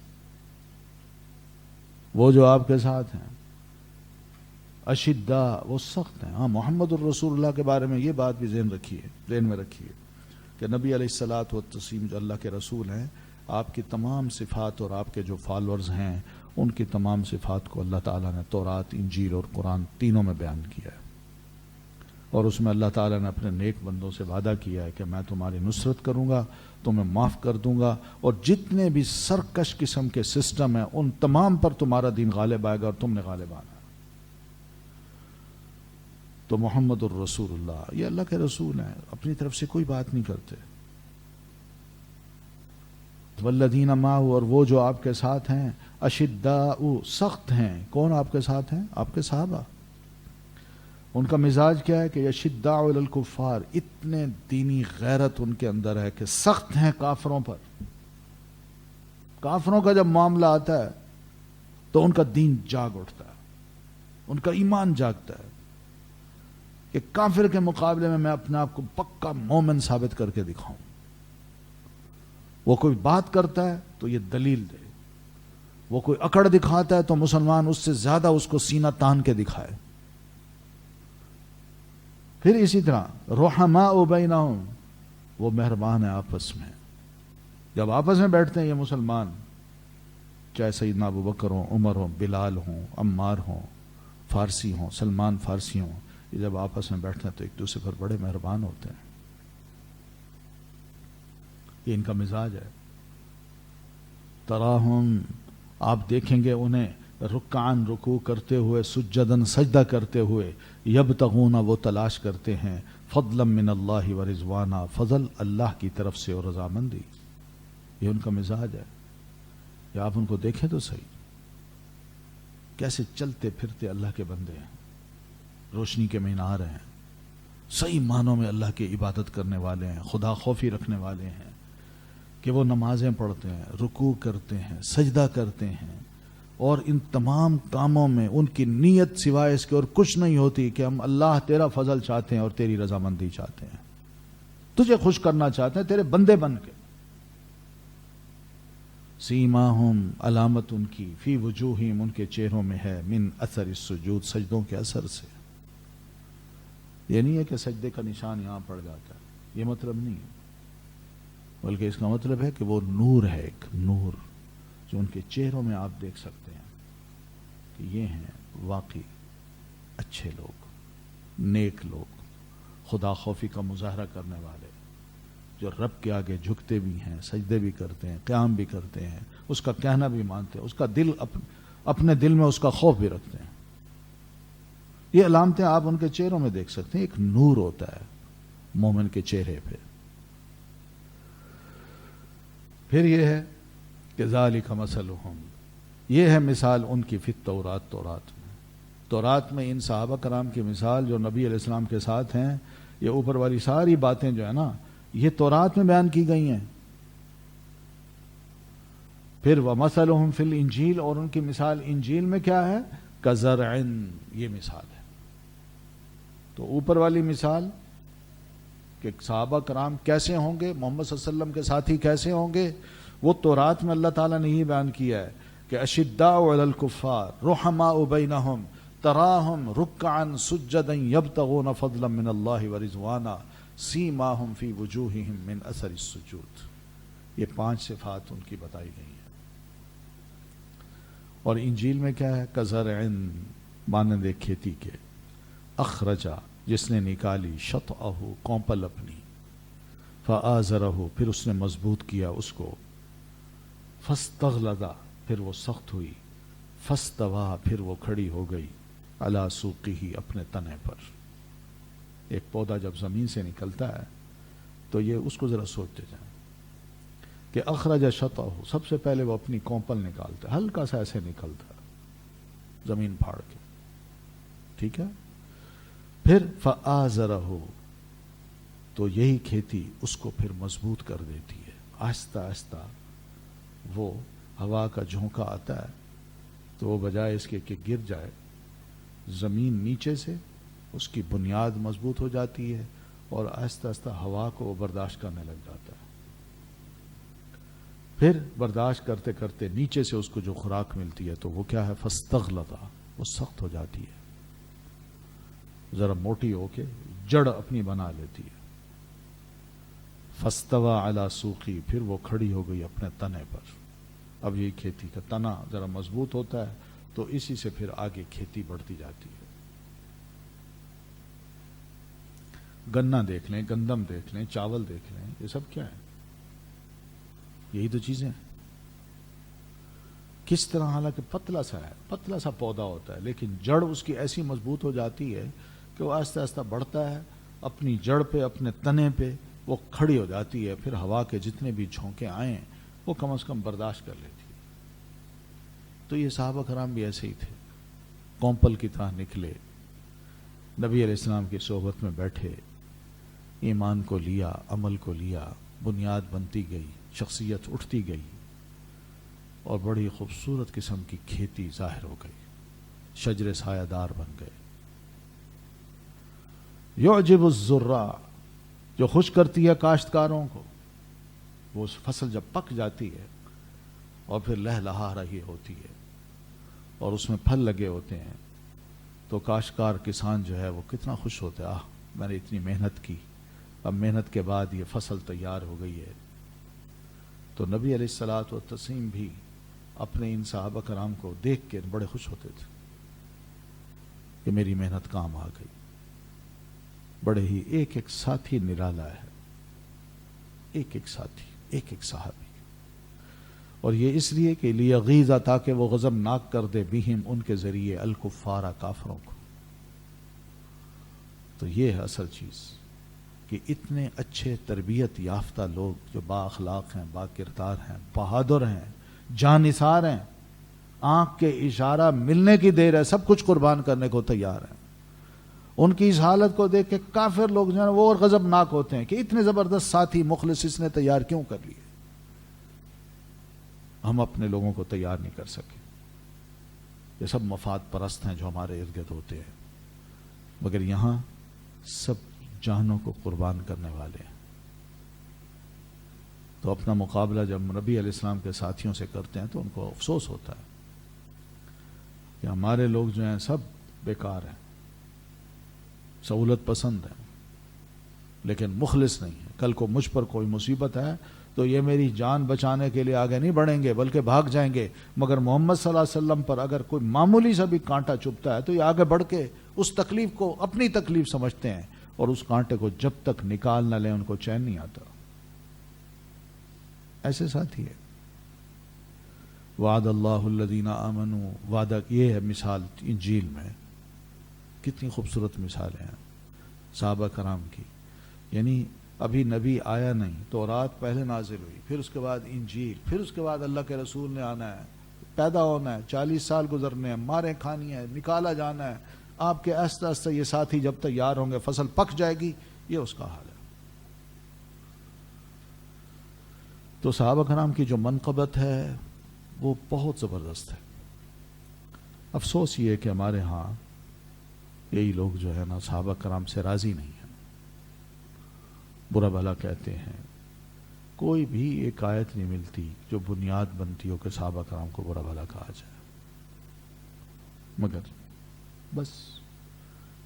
وہ جو آپ کے ساتھ ہیں. اشداء، وہ سخت ہیں. ہاں، محمد الرسول اللہ کے بارے میں یہ بات بھی ذہن میں رکھیے کہ نبی علیہ الصلوۃ والتسلیم جو اللہ کے رسول ہیں، آپ کی تمام صفات اور آپ کے جو فالورز ہیں ان کی تمام صفات کو اللہ تعالیٰ نے تورات، انجیل اور قرآن تینوں میں بیان کیا ہے. اور اس میں اللہ تعالیٰ نے اپنے نیک بندوں سے وعدہ کیا ہے کہ میں تمہاری نصرت کروں گا، تمہیں معاف کر دوں گا، اور جتنے بھی سرکش قسم کے سسٹم ہیں ان تمام پر تمہارا دین غالب آئے گا اور تم نے غالب آنا ہے. تو محمد الرسول اللہ، یہ اللہ کے رسول ہیں، اپنی طرف سے کوئی بات نہیں کرتے. والذین معہ، اور وہ جو آپ کے ساتھ ہیں. اشداء، سخت ہیں. کون آپ کے ساتھ ہیں؟ آپ کے صحابہ. ان کا مزاج کیا ہے کہ اشداء علی الکفار، اتنے دینی غیرت ان کے اندر ہے کہ سخت ہیں کافروں پر. کافروں کا جب معاملہ آتا ہے تو ان کا دین جاگ اٹھتا ہے، ان کا ایمان جاگتا ہے کہ کافر کے مقابلے میں اپنے آپ کو پکا مومن ثابت کر کے دکھاؤں. وہ کوئی بات کرتا ہے تو یہ دلیل دے، وہ کوئی اکڑ دکھاتا ہے تو مسلمان اس سے زیادہ اس کو سینہ تان کے دکھائے. پھر اسی طرح رحماء بینہم، وہ مہربان ہیں آپس میں. جب آپس میں بیٹھتے ہیں یہ مسلمان، چاہے سیدنا ابو بکر ہوں، عمر ہوں، بلال ہوں، عمار ہوں، فارسی ہوں، سلمان فارسی ہوں، یہ جب آپس میں بیٹھتے ہیں تو ایک دوسرے پر بڑے مہربان ہوتے ہیں. یہ ان کا مزاج ہے. تراہم، آپ دیکھیں گے انہیں رکعان، رکوع کرتے ہوئے، سجدن، سجدہ کرتے ہوئے، یبتغون، وہ تلاش کرتے ہیں، فضلا من اللہ و رضوانا، فضل اللہ کی طرف سے اور رضامندی. یہ ان کا مزاج ہے. یا آپ ان کو دیکھیں تو صحیح، کیسے چلتے پھرتے اللہ کے بندے ہیں، روشنی کے مینار ہیں، صحیح معنوں میں اللہ کی عبادت کرنے والے ہیں، خدا خوفی رکھنے والے ہیں کہ وہ نمازیں پڑھتے ہیں، رکوع کرتے ہیں، سجدہ کرتے ہیں، اور ان تمام کاموں میں ان کی نیت سوائے اس کے اور کچھ نہیں ہوتی کہ ہم اللہ تیرا فضل چاہتے ہیں اور تیری رضامندی چاہتے ہیں، تجھے خوش کرنا چاہتے ہیں تیرے بندے بن کے. سیماہم، علامت ان کی، فی وجوہہم، ان کے چہروں میں ہے، من اثر السجود، سجدوں کے اثر سے. یہ نہیں ہے کہ سجدے کا نشان یہاں پڑ جاتا ہے، یہ مطلب نہیں ہے، بلکہ اس کا مطلب ہے کہ وہ نور ہے، ایک نور جو ان کے چہروں میں آپ دیکھ سکتے ہیں کہ یہ ہیں واقعی اچھے لوگ، نیک لوگ، خدا خوفی کا مظاہرہ کرنے والے، جو رب کے آگے جھکتے بھی ہیں، سجدے بھی کرتے ہیں، قیام بھی کرتے ہیں، اس کا کہنا بھی مانتے ہیں، اس کا دل اپنے دل میں اس کا خوف بھی رکھتے ہیں. یہ علامتیں آپ ان کے چہروں میں دیکھ سکتے ہیں. ایک نور ہوتا ہے مومن کے چہرے پہ. پھر یہ ہے کہ ذالک مثلہم، یہ ہے مثال ان کی فی التورات، تورات میں ان صحابہ کرام کی مثال جو نبی علیہ السلام کے ساتھ ہیں. یہ اوپر والی ساری باتیں جو ہے نا یہ تورات میں بیان کی گئی ہیں. پھر ومثلہم فی الانجیل، اور ان کی مثال انجیل میں کیا ہے؟ کزرع، یہ مثال ہے. تو اوپر والی مثال کہ صحابہ کرام کیسے ہوں گے، محمد صلی اللہ علیہ وسلم کے ساتھی کیسے ہوں گے، وہ تورات میں اللہ تعالیٰ نے ہی بیان کیا ہے کہ اشداء علی الکفار رحماء بینہم تراہم رکعا سجدا یبتغون فضلا من اللہ ورضوانا سیماہم فی وجوہہم من اثر السجود. یہ 5 صفات ان کی بتائی گئی ہیں. اور انجیل میں کیا ہے؟ کزرع مانند ایک کھیتی کے، اخرجا جس نے نکالی، شطأہ کونپل اپنی، فآزرہ پھر اس نے مضبوط کیا اس کو، فاستغلظ پھر وہ سخت ہوئی، فاستویٰ پھر وہ کھڑی ہو گئی، علی سوقہ اپنے تنے پر. ایک پودا جب زمین سے نکلتا ہے تو یہ اس کو ذرا سوچتے جائیں کہ اخرج شطأہ، سب سے پہلے وہ اپنی کونپل نکالتا ہے، ہلکا سا ایسے نکلتا ہے زمین پھاڑ کے، ٹھیک ہے. پھر فآزرہ تو یہی کھیتی اس کو پھر مضبوط کر دیتی ہے. آہستہ آہستہ وہ ہوا کا جھونکا آتا ہے تو وہ بجائے اس کے کہ گر جائے، زمین نیچے سے اس کی بنیاد مضبوط ہو جاتی ہے اور آہستہ آہستہ ہوا کو وہ برداشت کرنے لگ جاتا ہے. پھر برداشت کرتے کرتے نیچے سے اس کو جو خوراک ملتی ہے تو وہ کیا ہے؟ فاستغلظ، وہ سخت ہو جاتی ہے، ذرا موٹی ہو کے جڑ اپنی بنا لیتی ہے. فاستویٰ علی سوقی پھر وہ کھڑی ہو گئی اپنے تنے پر. اب یہ کھیتی کا تنا ذرا مضبوط ہوتا ہے تو اسی سے پھر آگے کھیتی بڑھتی جاتی ہے. گنا دیکھ لیں، گندم دیکھ لیں، چاول دیکھ لیں، یہ سب کیا ہے؟ یہی تو چیزیں ہیں. کس طرح حالانکہ پتلا سا ہے، پتلا سا پودا ہوتا ہے، لیکن جڑ اس کی ایسی مضبوط ہو جاتی ہے کہ وہ آہستہ آہستہ بڑھتا ہے، اپنی جڑ پہ، اپنے تنے پہ وہ کھڑی ہو جاتی ہے. پھر ہوا کے جتنے بھی جھونکے آئیں وہ کم از کم برداشت کر لیتی ہے. تو یہ صحابہ کرام بھی ایسے ہی تھے، کونپل کی طرح نکلے، نبی علیہ السلام کی صحبت میں بیٹھے، ایمان کو لیا، عمل کو لیا، بنیاد بنتی گئی، شخصیت اٹھتی گئی اور بڑی خوبصورت قسم کی کھیتی ظاہر ہو گئی، شجر سایہ دار بن گئے. یعجب الزراع، جو خوش کرتی ہے کاشتکاروں کو. وہ فصل جب پک جاتی ہے اور پھر لہلہا رہی ہوتی ہے اور اس میں پھل لگے ہوتے ہیں تو کاشتکار کسان جو ہے وہ کتنا خوش ہوتا ہے، میں نے اتنی محنت کی، اب محنت کے بعد یہ فصل تیار ہو گئی ہے. تو نبی علیہ الصلوۃ والتسلیم بھی اپنے ان صحابہ کرام کو دیکھ کے بڑے خوش ہوتے تھے کہ میری محنت کام آ گئی. بڑے ہی ایک ایک ساتھی نرالا ہے، ایک ایک ساتھی، ایک ایک صحابی. اور یہ اس لیے کہ لیغیظ، تاکہ وہ غضب ناک کر دے، بہم ان کے ذریعے، الکفار کافروں کو. تو یہ ہے اصل چیز کہ اتنے اچھے تربیت یافتہ لوگ جو با اخلاق ہیں، با کردار ہیں، بہادر ہیں، جانثار ہیں، آنکھ کے اشارہ ملنے کی دیر ہے سب کچھ قربان کرنے کو تیار ہیں. ان کی اس حالت کو دیکھ کے کافر لوگ جو ہیں وہ اور غضب ناک ہوتے ہیں کہ اتنے زبردست ساتھی مخلص اس نے تیار کیوں کر لیے، ہم اپنے لوگوں کو تیار نہیں کر سکے. یہ سب مفاد پرست ہیں جو ہمارے ارد گرد ہوتے ہیں، مگر یہاں سب جانوں کو قربان کرنے والے ہیں. تو اپنا مقابلہ جب نبی علیہ السلام کے ساتھیوں سے کرتے ہیں تو ان کو افسوس ہوتا ہے کہ ہمارے لوگ جو ہیں سب بیکار ہیں، سہولت پسند ہیں، لیکن مخلص نہیں ہے. کل کو مجھ پر کوئی مصیبت ہے تو یہ میری جان بچانے کے لیے آگے نہیں بڑھیں گے بلکہ بھاگ جائیں گے. مگر محمد صلی اللہ علیہ وسلم پر اگر کوئی معمولی سا بھی کانٹا چبھتا ہے تو یہ آگے بڑھ کے اس تکلیف کو اپنی تکلیف سمجھتے ہیں اور اس کانٹے کو جب تک نکال نہ لیں ان کو چین نہیں آتا. ایسے ساتھی ہے. وعد اللہ الذین آمنوا، وعدہ یہ ہے مثال انجیل میں. کتنی خوبصورت مثالیں ہیں صحابہ کرام کی. یعنی ابھی نبی آیا نہیں، تورات پہلے نازل ہوئی، پھر اس کے بعد انجیل، پھر اس کے بعد اللہ کے رسول نے آنا ہے، پیدا ہونا ہے، 40 سال گزرنے ہیں، ماریں کھانی ہے، نکالا جانا ہے. آپ کے آہستہ آہستہ یہ ساتھی جب تیار ہوں گے، فصل پک جائے گی، یہ اس کا حال ہے. تو صحابہ کرام کی جو منقبت ہے وہ بہت زبردست ہے. افسوس یہ ہے کہ ہمارے ہاں یہی لوگ جو ہے نا صحابہ کرام سے راضی نہیں ہیں، برا بھلا کہتے ہیں. کوئی بھی ایک آیت نہیں ملتی جو بنیاد بنتی ہو کہ صحابہ کرام کو برا بھلا کہا جائے. مگر بس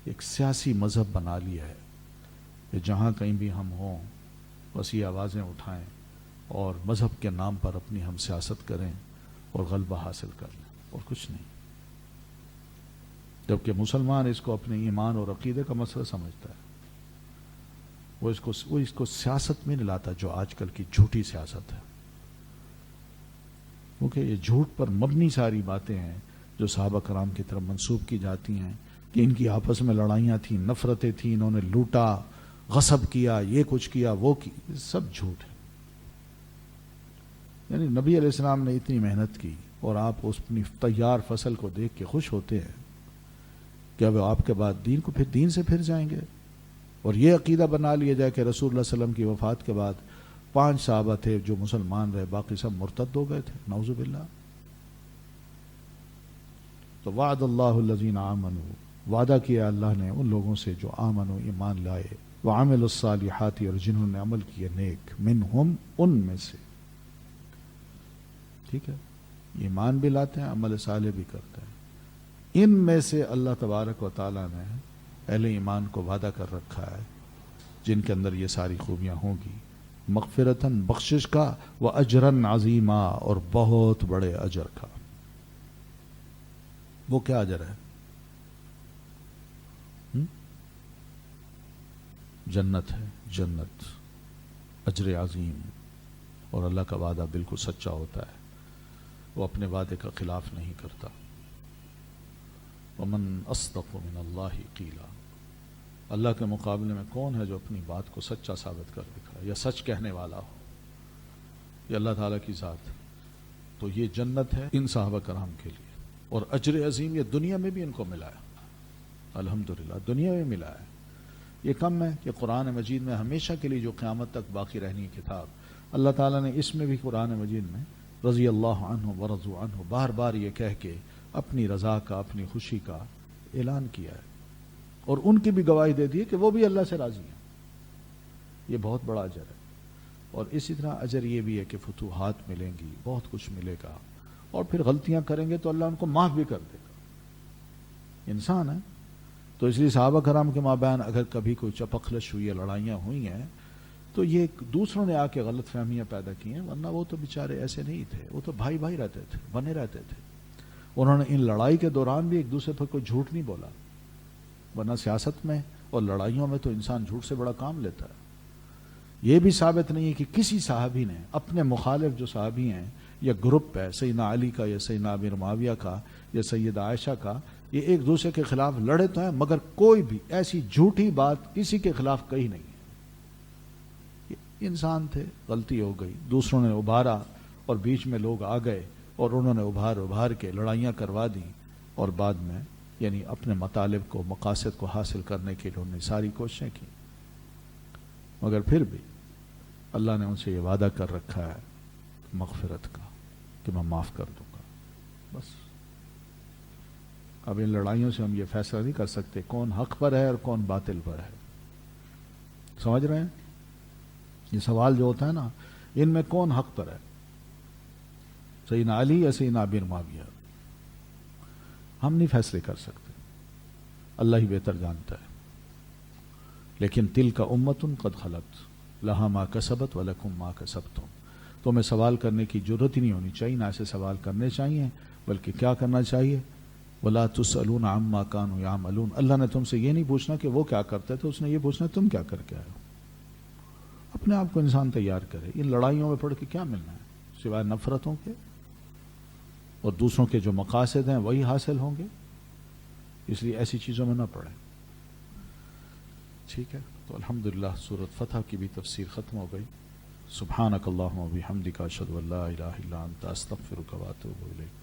ایک سیاسی مذہب بنا لیا ہے کہ جہاں کہیں بھی ہم ہوں بس یہ آوازیں اٹھائیں اور مذہب کے نام پر اپنی ہم سیاست کریں اور غلبہ حاصل کر لیں، اور کچھ نہیں. جبکہ مسلمان اس کو اپنے ایمان اور عقیدے کا مسئلہ سمجھتا ہے. وہ اس کو سیاست میں نہیں لاتا جو آج کل کی جھوٹی سیاست ہے، کیونکہ یہ جھوٹ پر مبنی ساری باتیں ہیں جو صحابہ کرام کی طرف منسوب کی جاتی ہیں کہ ان کی آپس میں لڑائیاں تھیں، نفرتیں تھیں، انہوں نے لوٹا، غصب کیا، یہ کچھ کیا، وہ کی، سب جھوٹ ہے. یعنی نبی علیہ السلام نے اتنی محنت کی اور آپ اس اپنی تیار فصل کو دیکھ کے خوش ہوتے ہیں کہ اب آپ کے بعد دین کو پھر دین سے پھر جائیں گے. اور یہ عقیدہ بنا لیا جائے کہ رسول اللہ صلی اللہ علیہ وسلم کی وفات کے بعد 5 صحابہ تھے جو مسلمان رہے، باقی سب مرتد ہو گئے تھے، نعوذ باللہ. تو وعد اللہ الذین آمنوا، وعدہ کیا اللہ نے ان لوگوں سے جو آمنوا، ایمان لائے، وعملوا الصالحات، اور جنہوں نے عمل کیے نیک، منہم، ان میں سے. ٹھیک ہے، ایمان بھی لاتے ہیں، عمل صالح بھی کرتے ہیں. ان میں سے اللہ تبارک و تعالیٰ نے اہل ایمان کو وعدہ کر رکھا ہے جن کے اندر یہ ساری خوبیاں ہوں گی، مغفرتاً، بخشش کا، واجراً عظیما، اور بہت بڑے اجر کا. وہ کیا اجر ہے؟ جنت ہے، جنت، اجر عظیم. اور اللہ کا وعدہ بالکل سچا ہوتا ہے، وہ اپنے وعدے کا خلاف نہیں کرتا. ومن اصدق من اللہ قیلا، اللہ کے مقابلے میں کون ہے جو اپنی بات کو سچا ثابت کر دکھائے یا سچ کہنے والا ہو؟ یہ اللہ تعالیٰ کی ذات. تو یہ جنت ہے ان صحابہ کرام کے لیے، اور اجر عظیم یہ دنیا میں بھی ان کو ملا ہے، الحمدللہ دنیا میں ملا ہے. یہ کم ہے کہ قرآن مجید میں ہمیشہ کے لیے جو قیامت تک باقی رہنی کتاب، اللہ تعالیٰ نے اس میں بھی قرآن مجید میں رضی اللہ عنہ ورضوا عنہ بار بار یہ کہہ کے اپنی رضا کا، اپنی خوشی کا اعلان کیا ہے، اور ان کی بھی گواہی دے دی ہے کہ وہ بھی اللہ سے راضی ہیں. یہ بہت بڑا اجر ہے. اور اسی طرح اجر یہ بھی ہے کہ فتوحات ملیں گی، بہت کچھ ملے گا، اور پھر غلطیاں کریں گے تو اللہ ان کو معاف بھی کر دے گا. انسان ہے. تو اس لیے صحابہ کرام کے مابین اگر کبھی کوئی چپخلش ہوئی ہے، لڑائیاں ہوئی ہیں، تو یہ دوسروں نے آ کے غلط فہمیاں پیدا کی ہیں، ورنہ وہ تو بیچارے ایسے نہیں تھے، وہ تو بھائی بھائی رہتے تھے، بنے رہتے تھے. انہوں نے ان لڑائی کے دوران بھی ایک دوسرے پر کوئی جھوٹ نہیں بولا، ورنہ سیاست میں اور لڑائیوں میں تو انسان جھوٹ سے بڑا کام لیتا ہے. یہ بھی ثابت نہیں ہے کہ کسی صحابی نے اپنے مخالف جو صحابی ہیں یا گروپ ہے، سیدنا علی کا یا سیدنا امیر معاویہ کا یا سیدہ عائشہ کا، یہ ایک دوسرے کے خلاف لڑے تو ہیں، مگر کوئی بھی ایسی جھوٹی بات کسی کے خلاف کہی نہیں ہے. یہ انسان تھے، غلطی ہو گئی، دوسروں نے ابھارا، اور بیچ میں لوگ آ گئے اور انہوں نے ابھار کے لڑائیاں کروا دی، اور بعد میں یعنی اپنے مطالب کو، مقاصد کو حاصل کرنے کے لیے انہوں نے ساری کوششیں کی. مگر پھر بھی اللہ نے ان سے یہ وعدہ کر رکھا ہے مغفرت کا کہ میں معاف کر دوں گا. بس اب ان لڑائیوں سے ہم یہ فیصلہ نہیں کر سکتے کون حق پر ہے اور کون باطل پر ہے. سمجھ رہے ہیں؟ یہ سوال جو ہوتا ہے نا، ان میں کون حق پر ہے، سیدنا علی یا سیدنا امیر معاویہ؟ ہم نہیں فیصلے کر سکتے، اللہ ہی بہتر جانتا ہے. لیکن تلک امت قد خلت لہا ما کسبت ولکم ما کسبتم. تو ہمیں سوال کرنے کی ضرورت ہی نہیں ہونی چاہیے، نہ ایسے سوال کرنے چاہیے، بلکہ کیا کرنا چاہیے؟ ولا تسألون عما كانوا يعملون. اللہ نے تم سے یہ نہیں پوچھنا کہ وہ کیا کرتے تھے، اس نے یہ پوچھنا تم کیا کر کے آئے ہو. اپنے آپ کو انسان تیار کرے. ان لڑائیوں میں پڑھ کے کیا ملنا ہے سوائے نفرتوں کے، اور دوسروں کے جو مقاصد ہیں وہی حاصل ہوں گے. اس لیے ایسی چیزوں میں نہ پڑیں. ٹھیک ہے، تو الحمدللہ سورۃ فتح کی بھی تفسیر ختم ہو گئی. سبحانک اللہم و بحمدک، اشہد ان لا الہ الا انت، استغفرک و اتوب الیک.